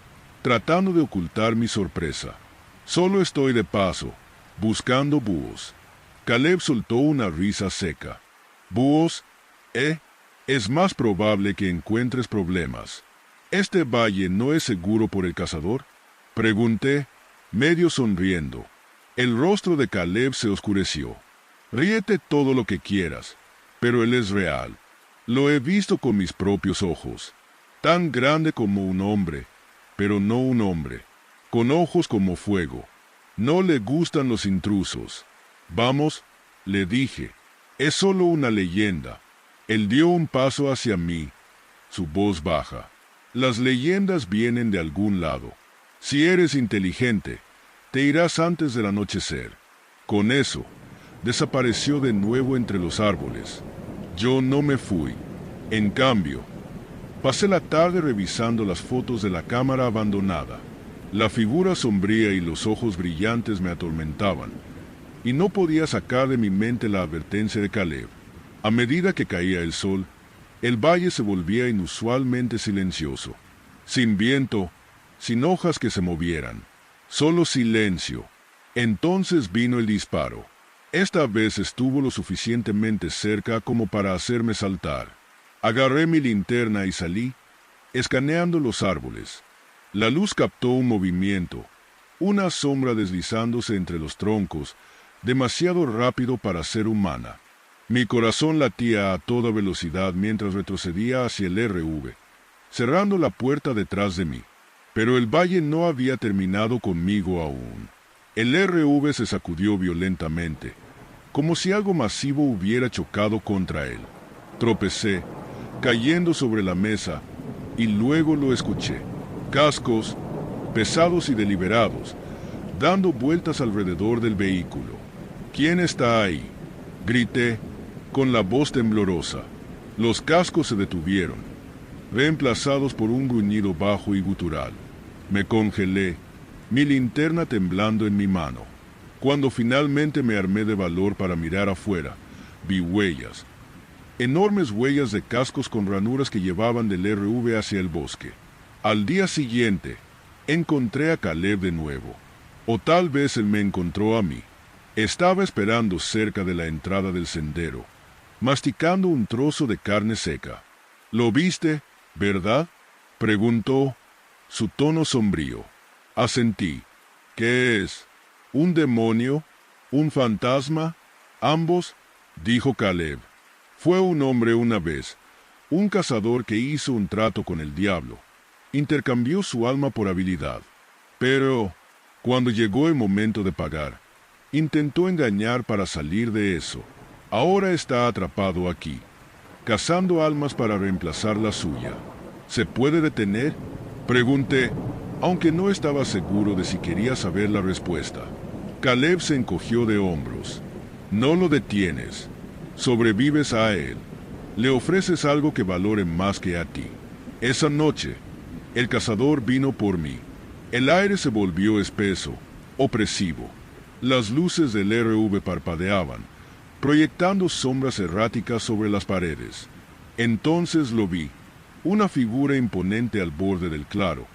tratando de ocultar mi sorpresa. «Solo estoy de paso, buscando búhos». Caleb soltó una risa seca. «¿Búhos? Es más probable que encuentres problemas. ¿Este valle no es seguro por el cazador?», pregunté, medio sonriendo. El rostro de Caleb se oscureció. «Ríete todo lo que quieras, pero él es real. Lo he visto con mis propios ojos. Tan grande como un hombre, pero no un hombre. Con ojos como fuego. No le gustan los intrusos». «Vamos», le dije, «es solo una leyenda». Él dio un paso hacia mí, su voz baja. «Las leyendas vienen de algún lado. Si eres inteligente, te irás antes del anochecer». Con eso, desapareció de nuevo entre los árboles. Yo no me fui. En cambio, pasé la tarde revisando las fotos de la cámara abandonada. La figura sombría y los ojos brillantes me atormentaban, y no podía sacar de mi mente la advertencia de Caleb. A medida que caía el sol, el valle se volvía inusualmente silencioso. Sin viento, sin hojas que se movieran. Solo silencio. Entonces vino el disparo. Esta vez estuvo lo suficientemente cerca como para hacerme saltar. Agarré mi linterna y salí, escaneando los árboles. La luz captó un movimiento, una sombra deslizándose entre los troncos, demasiado rápido para ser humana. Mi corazón latía a toda velocidad mientras retrocedía hacia el RV, cerrando la puerta detrás de mí. Pero el valle no había terminado conmigo aún. El RV se sacudió violentamente, como si algo masivo hubiera chocado contra él. Tropecé, cayendo sobre la mesa, y luego lo escuché. Cascos, pesados y deliberados, dando vueltas alrededor del vehículo. «¿Quién está ahí?», grité, con la voz temblorosa. Los cascos se detuvieron, reemplazados por un gruñido bajo y gutural. Me congelé, mi linterna temblando en mi mano. Cuando finalmente me armé de valor para mirar afuera, vi huellas. Enormes huellas de cascos con ranuras que llevaban del RV hacia el bosque. Al día siguiente, encontré a Caleb de nuevo. O tal vez él me encontró a mí. Estaba esperando cerca de la entrada del sendero, masticando un trozo de carne seca. «¿Lo viste, verdad?», preguntó, su tono sombrío. Asentí. «¿Qué es? ¿Un demonio? ¿Un fantasma? Ambos», dijo Caleb. «Fue un hombre una vez, un cazador que hizo un trato con el diablo. Intercambió su alma por habilidad. Pero, cuando llegó el momento de pagar, intentó engañar para salir de eso. Ahora está atrapado aquí, cazando almas para reemplazar la suya. ¿Se puede detener?», pregunté, aunque no estaba seguro de si quería saber la respuesta. Caleb se encogió de hombros. «No lo detienes. Sobrevives a él. Le ofreces algo que valore más que a ti». Esa noche, el cazador vino por mí. El aire se volvió espeso, opresivo. Las luces del RV parpadeaban, proyectando sombras erráticas sobre las paredes. Entonces lo vi, una figura imponente al borde del claro,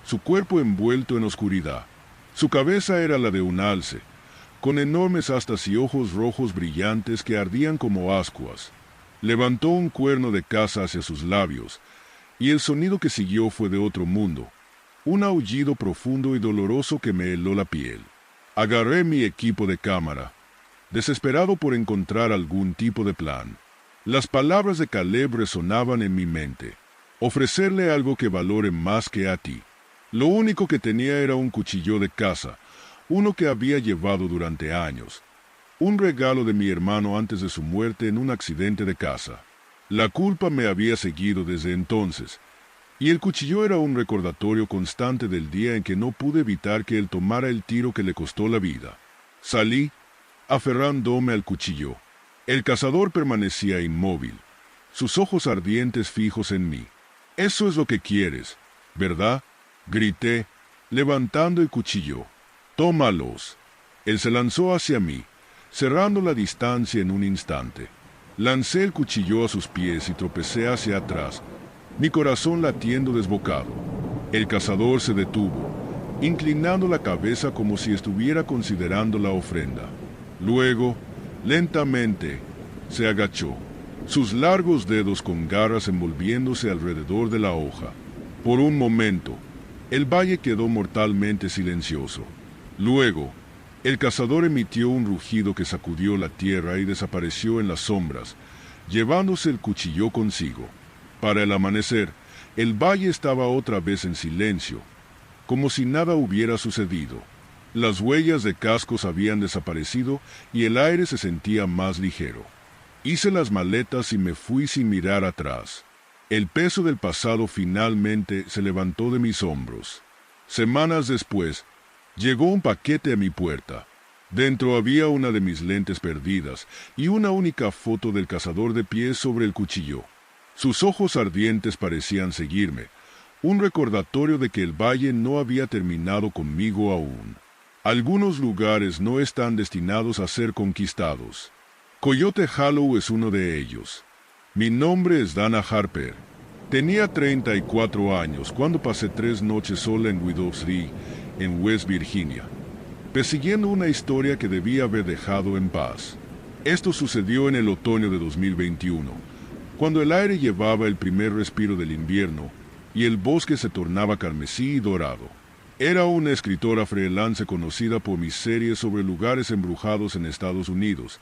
su cuerpo envuelto en oscuridad. Su cabeza era la de un alce, con enormes astas y ojos rojos brillantes que ardían como ascuas. Levantó un cuerno de caza hacia sus labios, y el sonido que siguió fue de otro mundo, un aullido profundo y doloroso que me heló la piel. Agarré mi equipo de cámara, desesperado por encontrar algún tipo de plan. Las palabras de Caleb resonaban en mi mente. Ofrecerle algo que valore más que a ti. Lo único que tenía era un cuchillo de caza, uno que había llevado durante años. Un regalo de mi hermano antes de su muerte en un accidente de caza. La culpa me había seguido desde entonces, y el cuchillo era un recordatorio constante del día en que no pude evitar que él tomara el tiro que le costó la vida. Salí, aferrándome al cuchillo. El cazador permanecía inmóvil, sus ojos ardientes fijos en mí. «Eso es lo que quieres, ¿verdad?», grité, levantando el cuchillo. «Tómalos». Él se lanzó hacia mí, cerrando la distancia en un instante. Lancé el cuchillo a sus pies y tropecé hacia atrás, mi corazón latiendo desbocado. El cazador se detuvo, inclinando la cabeza como si estuviera considerando la ofrenda. Luego, lentamente, se agachó, sus largos dedos con garras envolviéndose alrededor de la hoja. Por un momento, el valle quedó mortalmente silencioso. Luego, el cazador emitió un rugido que sacudió la tierra y desapareció en las sombras, llevándose el cuchillo consigo. Para el amanecer, el valle estaba otra vez en silencio, como si nada hubiera sucedido. Las huellas de cascos habían desaparecido y el aire se sentía más ligero. Hice las maletas y me fui sin mirar atrás. El peso del pasado finalmente se levantó de mis hombros. Semanas después, llegó un paquete a mi puerta. Dentro había una de mis lentes perdidas y una única foto del cazador de pie sobre el cuchillo. Sus ojos ardientes parecían seguirme, un recordatorio de que el valle no había terminado conmigo aún. Algunos lugares no están destinados a ser conquistados. Coyote Hollow es uno de ellos. Mi nombre es Dana Harper. Tenía 34 años cuando pasé 3 noches sola en Widow's Ree, en West Virginia, persiguiendo una historia que debía haber dejado en paz. Esto sucedió en el otoño de 2021, cuando el aire llevaba el primer respiro del invierno y el bosque se tornaba carmesí y dorado. Era una escritora freelance conocida por mis series sobre lugares embrujados en Estados Unidos,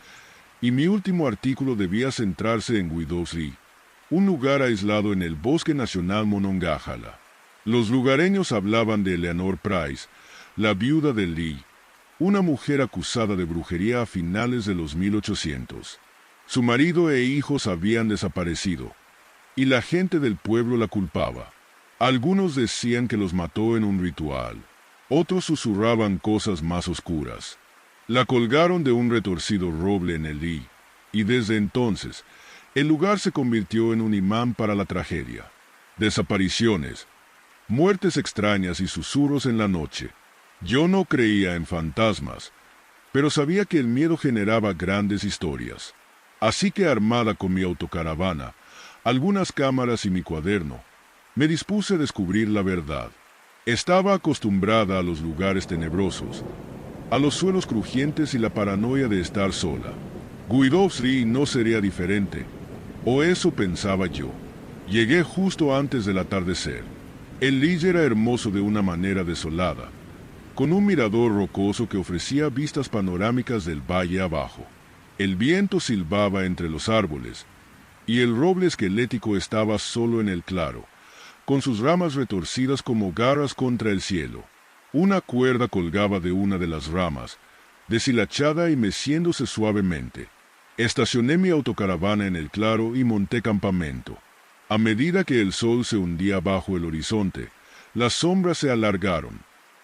y mi último artículo debía centrarse en Widow's Ree, un lugar aislado en el Bosque Nacional Monongahela. Los lugareños hablaban de Eleanor Price, la viuda de Lee, una mujer acusada de brujería a finales de los 1800. Su marido e hijos habían desaparecido, y la gente del pueblo la culpaba. Algunos decían que los mató en un ritual, otros susurraban cosas más oscuras. La colgaron de un retorcido roble en el Lee, y desde entonces, El lugar se convirtió en un imán para la tragedia. Desapariciones, muertes extrañas y susurros en la noche. Yo no creía en fantasmas, pero sabía que el miedo generaba grandes historias. Así que, armada con mi autocaravana, algunas cámaras y mi cuaderno, me dispuse a descubrir la verdad. Estaba acostumbrada a los lugares tenebrosos, a los suelos crujientes y la paranoia de estar sola. Guidovsri no sería diferente, o eso pensaba yo. Llegué justo antes del atardecer. El Lille era hermoso de una manera desolada, con un mirador rocoso que ofrecía vistas panorámicas del valle abajo. El viento silbaba entre los árboles, y el roble esquelético estaba solo en el claro, con sus ramas retorcidas como garras contra el cielo. Una cuerda colgaba de una de las ramas, deshilachada y meciéndose suavemente. Estacioné mi autocaravana en el claro y monté campamento. A medida que el sol se hundía bajo el horizonte, las sombras se alargaron,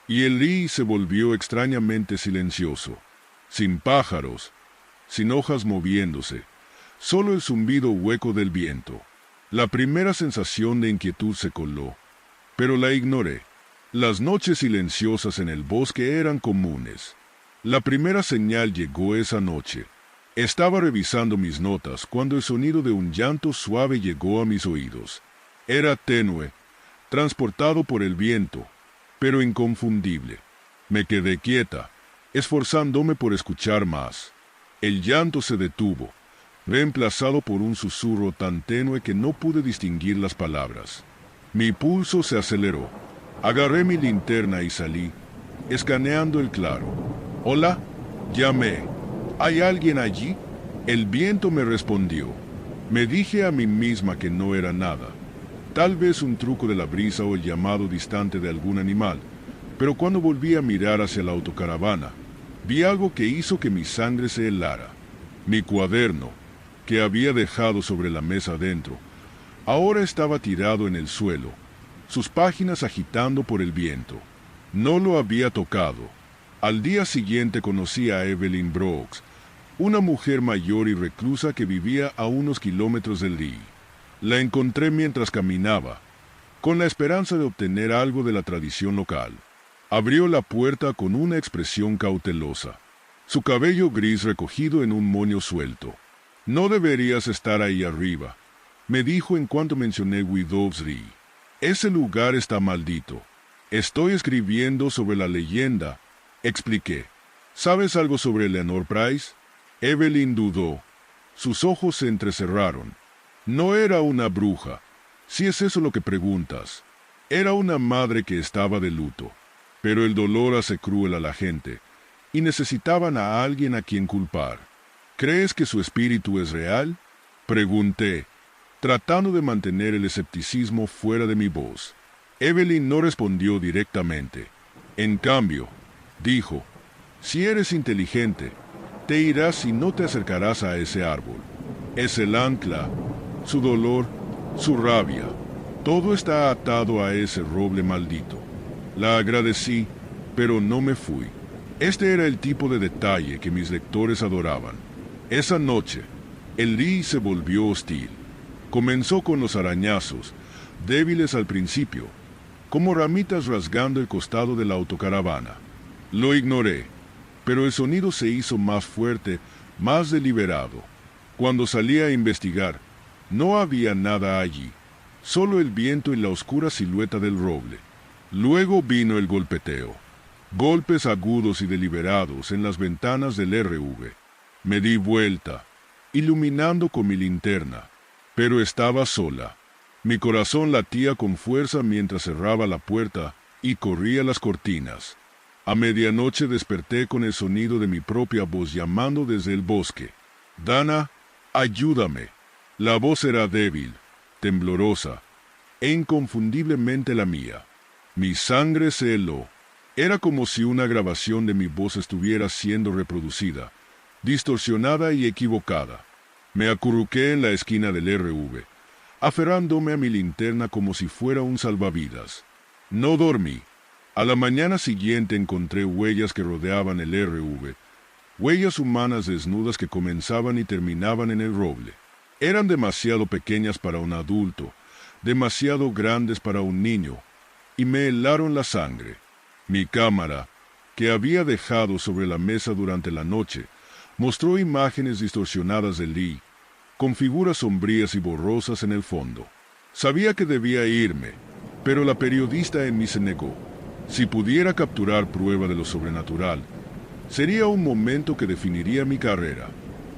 y el Lille se volvió extrañamente silencioso, sin pájaros, sin hojas moviéndose, solo el zumbido hueco del viento. La primera sensación de inquietud se coló, pero la ignoré. Las noches silenciosas en el bosque eran comunes. La primera señal llegó esa noche. Estaba revisando mis notas cuando el sonido de un llanto suave llegó a mis oídos. Era tenue, transportado por el viento, pero inconfundible. Me quedé quieta, esforzándome por escuchar más. El llanto se detuvo, reemplazado por un susurro tan tenue que no pude distinguir las palabras. Mi pulso se aceleró. Agarré mi linterna y salí, escaneando el claro. «Hola», llamé. «¿Hay alguien allí?» El viento me respondió. Me dije a mí misma que no era nada. Tal vez un truco de la brisa o el llamado distante de algún animal, pero cuando volví a mirar hacia la autocaravana, vi algo que hizo que mi sangre se helara. Mi cuaderno, que había dejado sobre la mesa adentro, ahora estaba tirado en el suelo, sus páginas agitando por el viento. No lo había tocado. Al día siguiente conocí a Evelyn Brooks, una mujer mayor y reclusa que vivía a unos kilómetros del Lille. La encontré mientras caminaba, con la esperanza de obtener algo de la tradición local. Abrió la puerta con una expresión cautelosa, su cabello gris recogido en un moño suelto. «No deberías estar ahí arriba», me dijo en cuanto mencioné Guidovsri. «Ese lugar está maldito. Estoy escribiendo sobre la leyenda», expliqué. «¿Sabes algo sobre Leonor Price?» Evelyn dudó. Sus ojos se entrecerraron. «No era una bruja, si es eso lo que preguntas. Era una madre que estaba de luto. Pero el dolor hace cruel a la gente, y necesitaban a alguien a quien culpar. ¿Crees que su espíritu es real?», pregunté, tratando de mantener el escepticismo fuera de mi voz. Evelyn no respondió directamente. En cambio, dijo, «Si eres inteligente, te irás y no te acercarás a ese árbol. Es el ancla, su dolor, su rabia. Todo está atado a ese roble maldito». La agradecí, pero no me fui. Este era el tipo de detalle que mis lectores adoraban. Esa noche, el Lille se volvió hostil. Comenzó con los arañazos, débiles al principio, como ramitas rasgando el costado de la autocaravana. Lo ignoré, pero el sonido se hizo más fuerte, más deliberado. Cuando salí a investigar, no había nada allí, solo el viento y la oscura silueta del roble. Luego vino el golpeteo. Golpes agudos y deliberados en las ventanas del RV. Me di vuelta, iluminando con mi linterna, pero estaba sola. Mi corazón latía con fuerza mientras cerraba la puerta y corría las cortinas. A medianoche desperté con el sonido de mi propia voz llamando desde el bosque. «Dana, ayúdame». La voz era débil, temblorosa, e inconfundiblemente la mía. Mi sangre se heló. Era como si una grabación de mi voz estuviera siendo reproducida, distorsionada y equivocada. Me acurruqué en la esquina del RV, aferrándome a mi linterna como si fuera un salvavidas. No dormí. A la mañana siguiente encontré huellas que rodeaban el RV, huellas humanas desnudas que comenzaban y terminaban en el roble. Eran demasiado pequeñas para un adulto, demasiado grandes para un niño, y me helaron la sangre. Mi cámara, que había dejado sobre la mesa durante la noche, mostró imágenes distorsionadas de Lee, con figuras sombrías y borrosas en el fondo. Sabía que debía irme, pero la periodista en mí se negó. Si pudiera capturar prueba de lo sobrenatural, sería un momento que definiría mi carrera.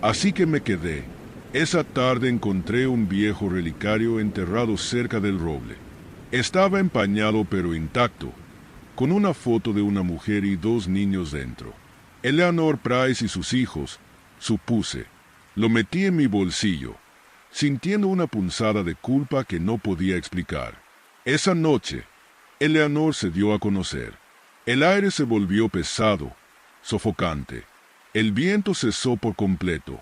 Así que me quedé. Esa tarde encontré un viejo relicario enterrado cerca del roble. Estaba empañado pero intacto, con una foto de una mujer y 2 niños dentro. Eleanor Price y sus hijos, supuse. Lo metí en mi bolsillo, sintiendo una punzada de culpa que no podía explicar. Esa noche, Eleanor se dio a conocer. El aire se volvió pesado, sofocante. El viento cesó por completo.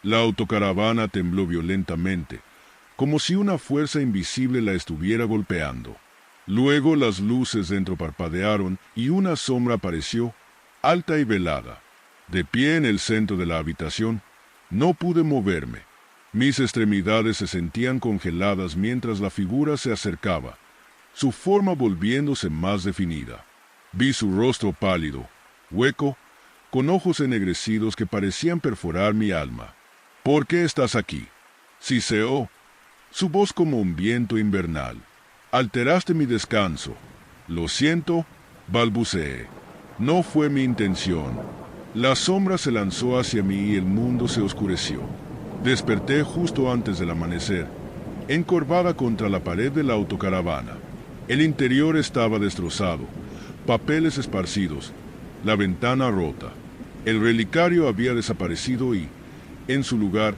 La autocaravana tembló violentamente, como si una fuerza invisible la estuviera golpeando. Luego las luces dentro parpadearon y una sombra apareció, alta y velada. De pie en el centro de la habitación, no pude moverme. Mis extremidades se sentían congeladas mientras la figura se acercaba, su forma volviéndose más definida. Vi su rostro pálido, hueco, con ojos ennegrecidos que parecían perforar mi alma. ¿Por qué estás aquí? Siseó, su voz como un viento invernal. Alteraste mi descanso. Lo siento, balbuceé. No fue mi intención. La sombra se lanzó hacia mí y el mundo se oscureció. Desperté justo antes del amanecer, encorvada contra la pared de la autocaravana. El interior estaba destrozado, papeles esparcidos, la ventana rota. El relicario había desaparecido y, en su lugar,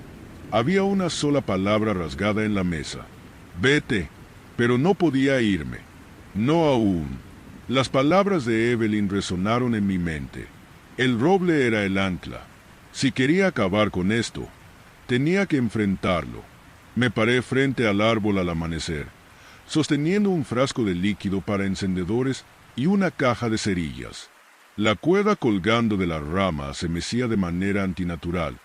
había una sola palabra rasgada en la mesa. Vete, pero no podía irme. No aún. Las palabras de Evelyn resonaron en mi mente. El roble era el ancla. Si quería acabar con esto, tenía que enfrentarlo. Me paré frente al árbol al amanecer, sosteniendo un frasco de líquido para encendedores y una caja de cerillas. La cuerda colgando de la rama se mecía de manera antinatural,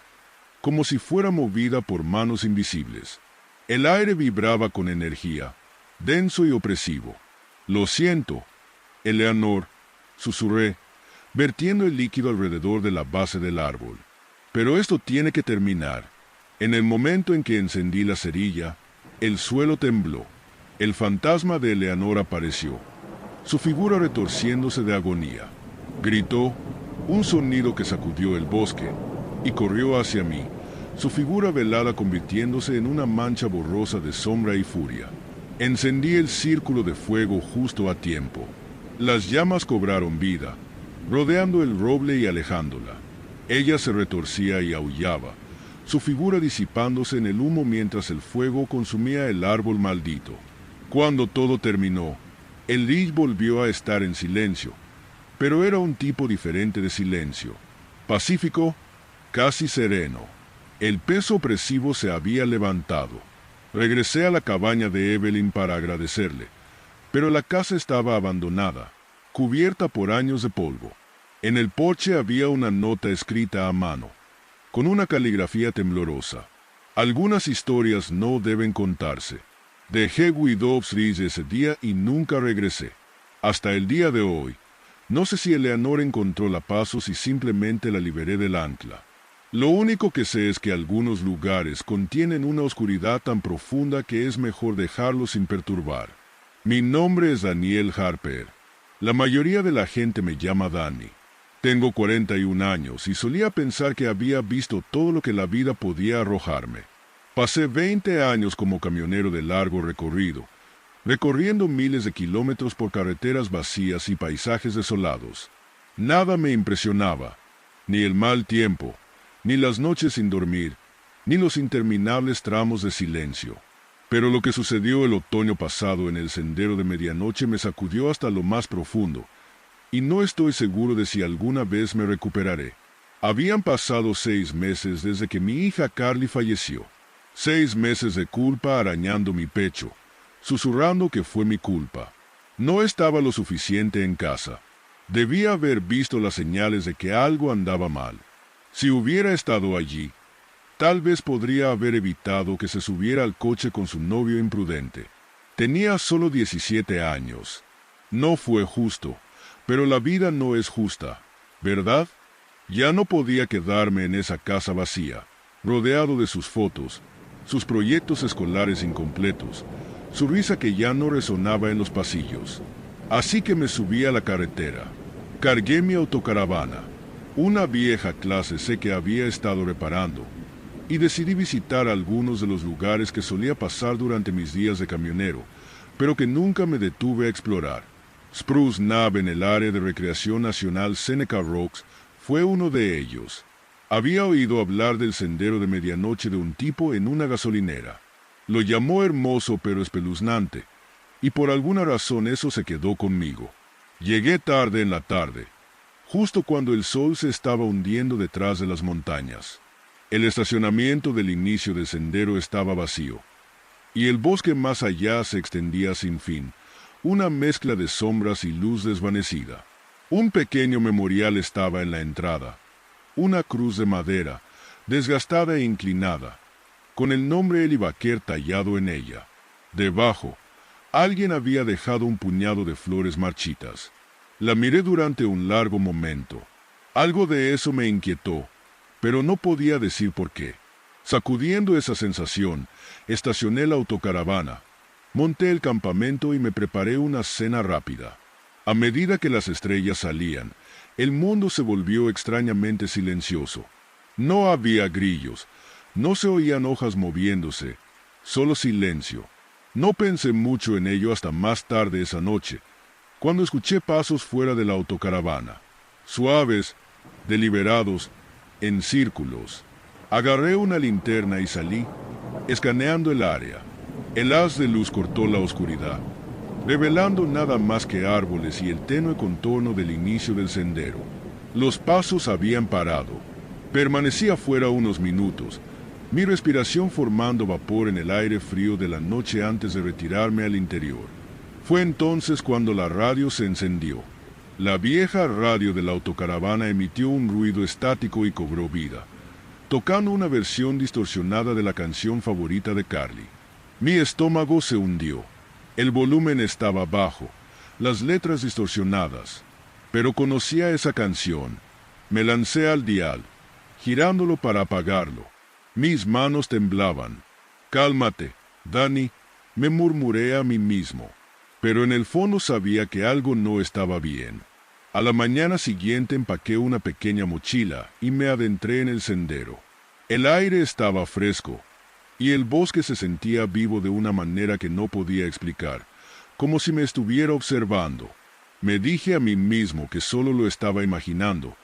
como si fuera movida por manos invisibles. El aire vibraba con energía, denso y opresivo. Lo siento, Eleanor, susurré, vertiendo el líquido alrededor de la base del árbol. Pero esto tiene que terminar. En el momento en que encendí la cerilla, el suelo tembló. El fantasma de Eleanor apareció, su figura retorciéndose de agonía. Gritó, un sonido que sacudió el bosque, y corrió hacia mí, su figura velada convirtiéndose en una mancha borrosa de sombra y furia. Encendí el círculo de fuego justo a tiempo. Las llamas cobraron vida, rodeando el roble y alejándola. Ella se retorcía y aullaba, su figura disipándose en el humo mientras el fuego consumía el árbol maldito. Cuando todo terminó, el Lich volvió a estar en silencio, pero era un tipo diferente de silencio, pacífico, casi sereno. El peso opresivo se había levantado. Regresé a la cabaña de Evelyn para agradecerle, pero la casa estaba abandonada, cubierta por años de polvo. En el porche había una nota escrita a mano, con una caligrafía temblorosa. Algunas historias no deben contarse. Dejé Guidob's Ridge ese día y nunca regresé. Hasta el día de hoy, no sé si Eleanor encontró la paz o si simplemente la liberé del ancla. Lo único que sé es que algunos lugares contienen una oscuridad tan profunda que es mejor dejarlo sin perturbar. Mi nombre es Daniel Harper. La mayoría de la gente me llama Danny. Tengo 41 años y solía pensar que había visto todo lo que la vida podía arrojarme. Pasé 20 años como camionero de largo recorrido, recorriendo miles de kilómetros por carreteras vacías y paisajes desolados. Nada me impresionaba, ni el mal tiempo, ni las noches sin dormir, ni los interminables tramos de silencio. Pero lo que sucedió el otoño pasado en el Sendero de Medianoche me sacudió hasta lo más profundo, y no estoy seguro de si alguna vez me recuperaré. Habían pasado 6 meses desde que mi hija Carly falleció. 6 meses de culpa arañando mi pecho, susurrando que fue mi culpa. No estaba lo suficiente en casa. Debía haber visto las señales de que algo andaba mal. Si hubiera estado allí, Tal vez podría haber evitado que se subiera al coche con su novio imprudente. Tenía solo 17 años. No fue justo, pero la vida no es justa, ¿verdad? Ya no podía quedarme en esa casa vacía, rodeado de sus fotos, sus proyectos escolares incompletos, su risa que ya no resonaba en los pasillos. Así que me subí a la carretera. Cargué mi autocaravana, una vieja clase C que había estado reparando, y decidí visitar algunos de los lugares que solía pasar durante mis días de camionero, pero que nunca me detuve a explorar. Spruce Knob en el área de recreación nacional Seneca Rocks fue uno de ellos. Había oído hablar del sendero de medianoche de un tipo en una gasolinera. Lo llamó hermoso pero espeluznante, y por alguna razón eso se quedó conmigo. Llegué tarde en la tarde, justo cuando el sol se estaba hundiendo detrás de las montañas. El estacionamiento del inicio del sendero estaba vacío, y el bosque más allá se extendía sin fin, una mezcla de sombras y luz desvanecida. Un pequeño memorial estaba en la entrada, una cruz de madera, desgastada e inclinada, con el nombre Eli Baker tallado en ella. Debajo, alguien había dejado un puñado de flores marchitas. La miré durante un largo momento. Algo de eso me inquietó, pero no podía decir por qué. Sacudiendo esa sensación, estacioné la autocaravana, monté el campamento y me preparé una cena rápida. A medida que las estrellas salían, el mundo se volvió extrañamente silencioso. No había grillos, no se oían hojas moviéndose, solo silencio. No pensé mucho en ello hasta más tarde esa noche, cuando escuché pasos fuera de la autocaravana, suaves, deliberados, en círculos. Agarré una linterna y salí, escaneando el área. El haz de luz cortó la oscuridad, revelando nada más que árboles y el tenue contorno del inicio del sendero. Los pasos habían parado. Permanecí afuera unos minutos, mi respiración formando vapor en el aire frío de la noche antes de retirarme al interior. Fue entonces cuando la radio se encendió. La vieja radio de la autocaravana emitió un ruido estático y cobró vida, tocando una versión distorsionada de la canción favorita de Carly. Mi estómago se hundió. El volumen estaba bajo, las letras distorsionadas, pero conocía esa canción. Me lancé al dial, girándolo para apagarlo. Mis manos temblaban. «Cálmate, Danny», me murmuré a mí mismo, pero en el fondo sabía que algo no estaba bien. A la mañana siguiente empaqué una pequeña mochila y me adentré en el sendero. El aire estaba fresco, y el bosque se sentía vivo de una manera que no podía explicar, como si me estuviera observando. Me dije a mí mismo que solo lo estaba imaginando,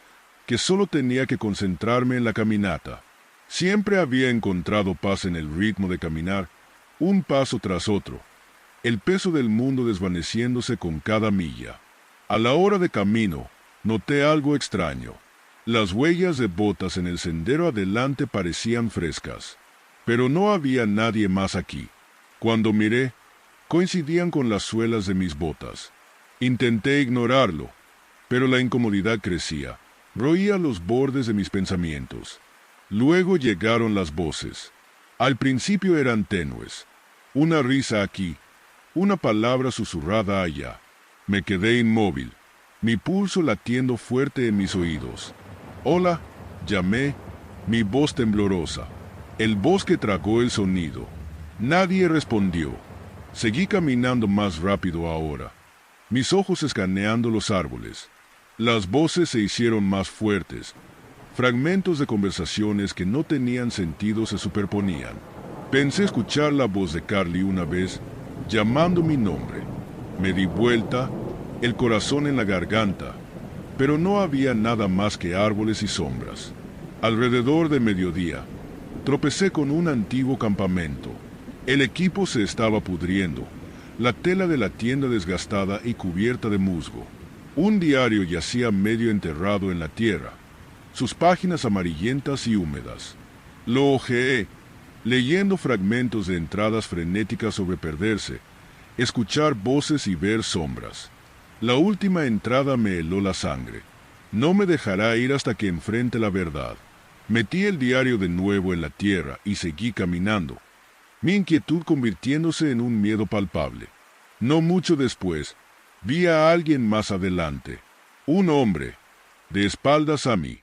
que solo tenía que concentrarme en la caminata. Siempre había encontrado paz en el ritmo de caminar, un paso tras otro, el peso del mundo desvaneciéndose con cada milla. A la hora de camino, noté algo extraño. Las huellas de botas en el sendero adelante parecían frescas, pero no había nadie más aquí. Cuando miré, coincidían con las suelas de mis botas. Intenté ignorarlo, pero la incomodidad crecía, roía los bordes de mis pensamientos. Luego llegaron las voces. Al principio eran tenues, una risa aquí, una palabra susurrada allá. Me quedé inmóvil, mi pulso latiendo fuerte en mis oídos. «Hola», llamé, mi voz temblorosa. El bosque tragó el sonido. Nadie respondió. Seguí caminando más rápido ahora, mis ojos escaneando los árboles. Las voces se hicieron más fuertes. Fragmentos de conversaciones que no tenían sentido se superponían. Pensé escuchar la voz de Carly una vez, llamando mi nombre. Me di vuelta, el corazón en la garganta, pero no había nada más que árboles y sombras. Alrededor de mediodía, tropecé con un antiguo campamento. El equipo se estaba pudriendo, la tela de la tienda desgastada y cubierta de musgo. Un diario yacía medio enterrado en la tierra, sus páginas amarillentas y húmedas. Lo hojeé, leyendo fragmentos de entradas frenéticas sobre perderse, escuchar voces y ver sombras. La última entrada me heló la sangre. No me dejará ir hasta que enfrente la verdad. Metí el diario de nuevo en la tierra y seguí caminando, mi inquietud convirtiéndose en un miedo palpable. No mucho después, vi a alguien más adelante, un hombre, de espaldas a mí,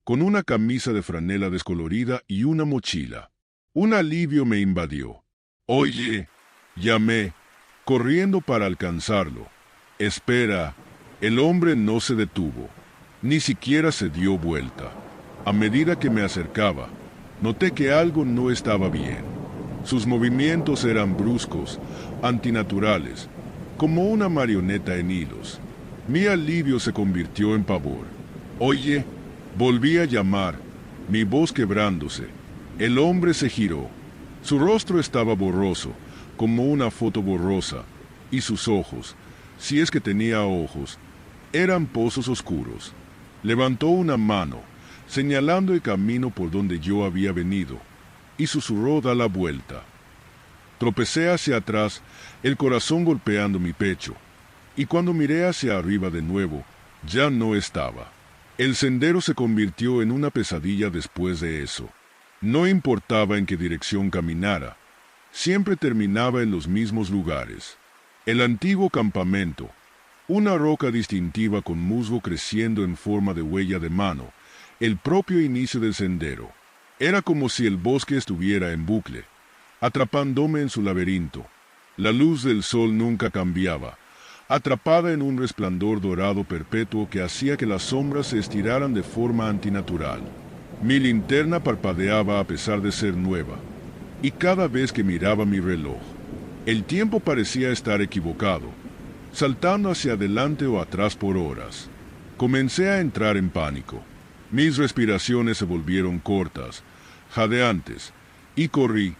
con una camisa de franela descolorida y una mochila. Un alivio me invadió. «Oye», llamé, corriendo para alcanzarlo. «Espera». El hombre no se detuvo, ni siquiera se dio vuelta. A medida que me acercaba, noté que algo no estaba bien. Sus movimientos eran bruscos, antinaturales, como una marioneta en hilos. Mi alivio se convirtió en pavor. «Oye», volví a llamar, mi voz quebrándose. El hombre se giró. Su rostro estaba borroso, como una foto borrosa, y sus ojos, si es que tenía ojos, eran pozos oscuros. Levantó una mano, señalando el camino por donde yo había venido, y susurró: «Da la vuelta». Tropecé hacia atrás, el corazón golpeando mi pecho, y cuando miré hacia arriba de nuevo, ya no estaba. El sendero se convirtió en una pesadilla después de eso. No importaba en qué dirección caminara, siempre terminaba en los mismos lugares. El antiguo campamento, una roca distintiva con musgo creciendo en forma de huella de mano, el propio inicio del sendero. Era como si el bosque estuviera en bucle, atrapándome en su laberinto. La luz del sol nunca cambiaba, atrapada en un resplandor dorado perpetuo que hacía que las sombras se estiraran de forma antinatural. Mi linterna parpadeaba a pesar de ser nueva, y cada vez que miraba mi reloj, el tiempo parecía estar equivocado, saltando hacia adelante o atrás por horas. Comencé a entrar en pánico. Mis respiraciones se volvieron cortas, jadeantes, y corrí,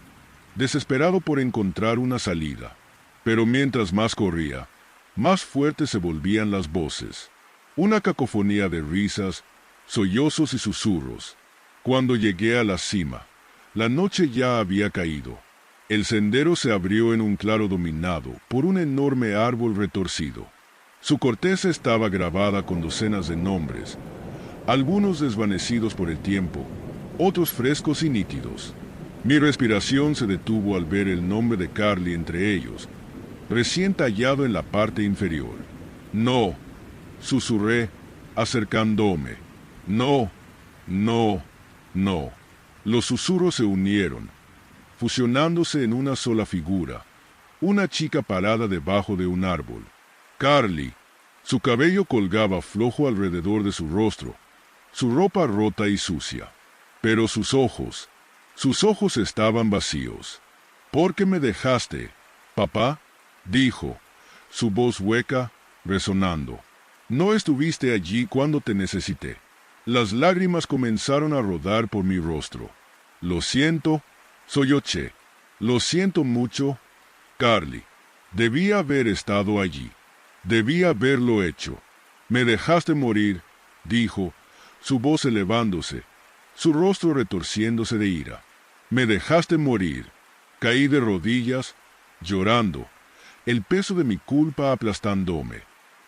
desesperado por encontrar una salida. Pero mientras más corría, más fuertes se volvían las voces. Una cacofonía de risas, sollozos y susurros. Cuando llegué a la cima, la noche ya había caído. El sendero se abrió en un claro dominado por un enorme árbol retorcido. Su corteza estaba grabada con docenas de nombres, algunos desvanecidos por el tiempo, otros frescos y nítidos. Mi respiración se detuvo al ver el nombre de Carly entre ellos, recién tallado en la parte inferior. «No», susurré, acercándome. «No, no, no». Los susurros se unieron, fusionándose en una sola figura, una chica parada debajo de un árbol. Carly. Su cabello colgaba flojo alrededor de su rostro, su ropa rota y sucia. Pero sus ojos estaban vacíos. «¿Por qué me dejaste, papá?», dijo, su voz hueca, resonando. «No estuviste allí cuando te necesité». Las lágrimas comenzaron a rodar por mi rostro. «Lo siento», solloché. «Lo siento mucho, Carly. Debía haber estado allí. Debía haberlo hecho. Me dejaste morir», dijo, su voz elevándose, su rostro retorciéndose de ira. «Me dejaste morir». Caí de rodillas, llorando, el peso de mi culpa aplastándome.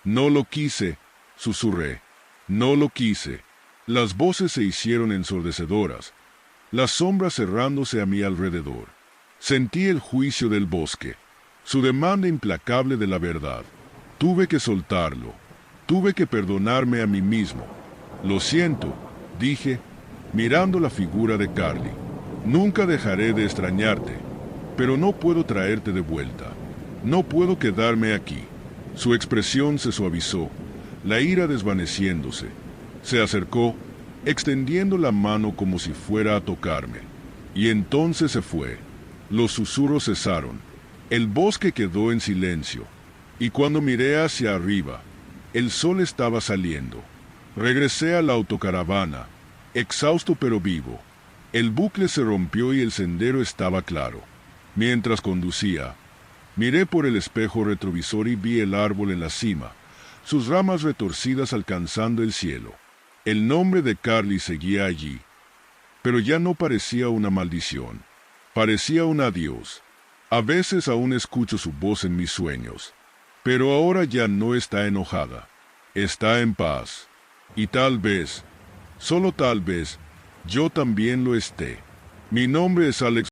«No lo quise», susurré. «No lo quise». Las voces se hicieron ensordecedoras, las sombras cerrándose a mi alrededor. Sentí el juicio del bosque, su demanda implacable de la verdad. Tuve que soltarlo, tuve que perdonarme a mí mismo. «Lo siento», dije, mirando la figura de Carly. «Nunca dejaré de extrañarte, pero no puedo traerte de vuelta. No puedo quedarme aquí». Su expresión se suavizó, la ira desvaneciéndose. Se acercó, extendiendo la mano como si fuera a tocarme. Y entonces se fue. Los susurros cesaron. El bosque quedó en silencio. Y cuando miré hacia arriba, el sol estaba saliendo. Regresé a la autocaravana, exhausto pero vivo. El bucle se rompió y el sendero estaba claro. Mientras conducía, miré por el espejo retrovisor y vi el árbol en la cima, sus ramas retorcidas alcanzando el cielo. El nombre de Carly seguía allí, pero ya no parecía una maldición, parecía un adiós. A veces aún escucho su voz en mis sueños, pero ahora ya no está enojada, está en paz. Y tal vez, solo tal vez, Yo también lo esté. Mi nombre es Alex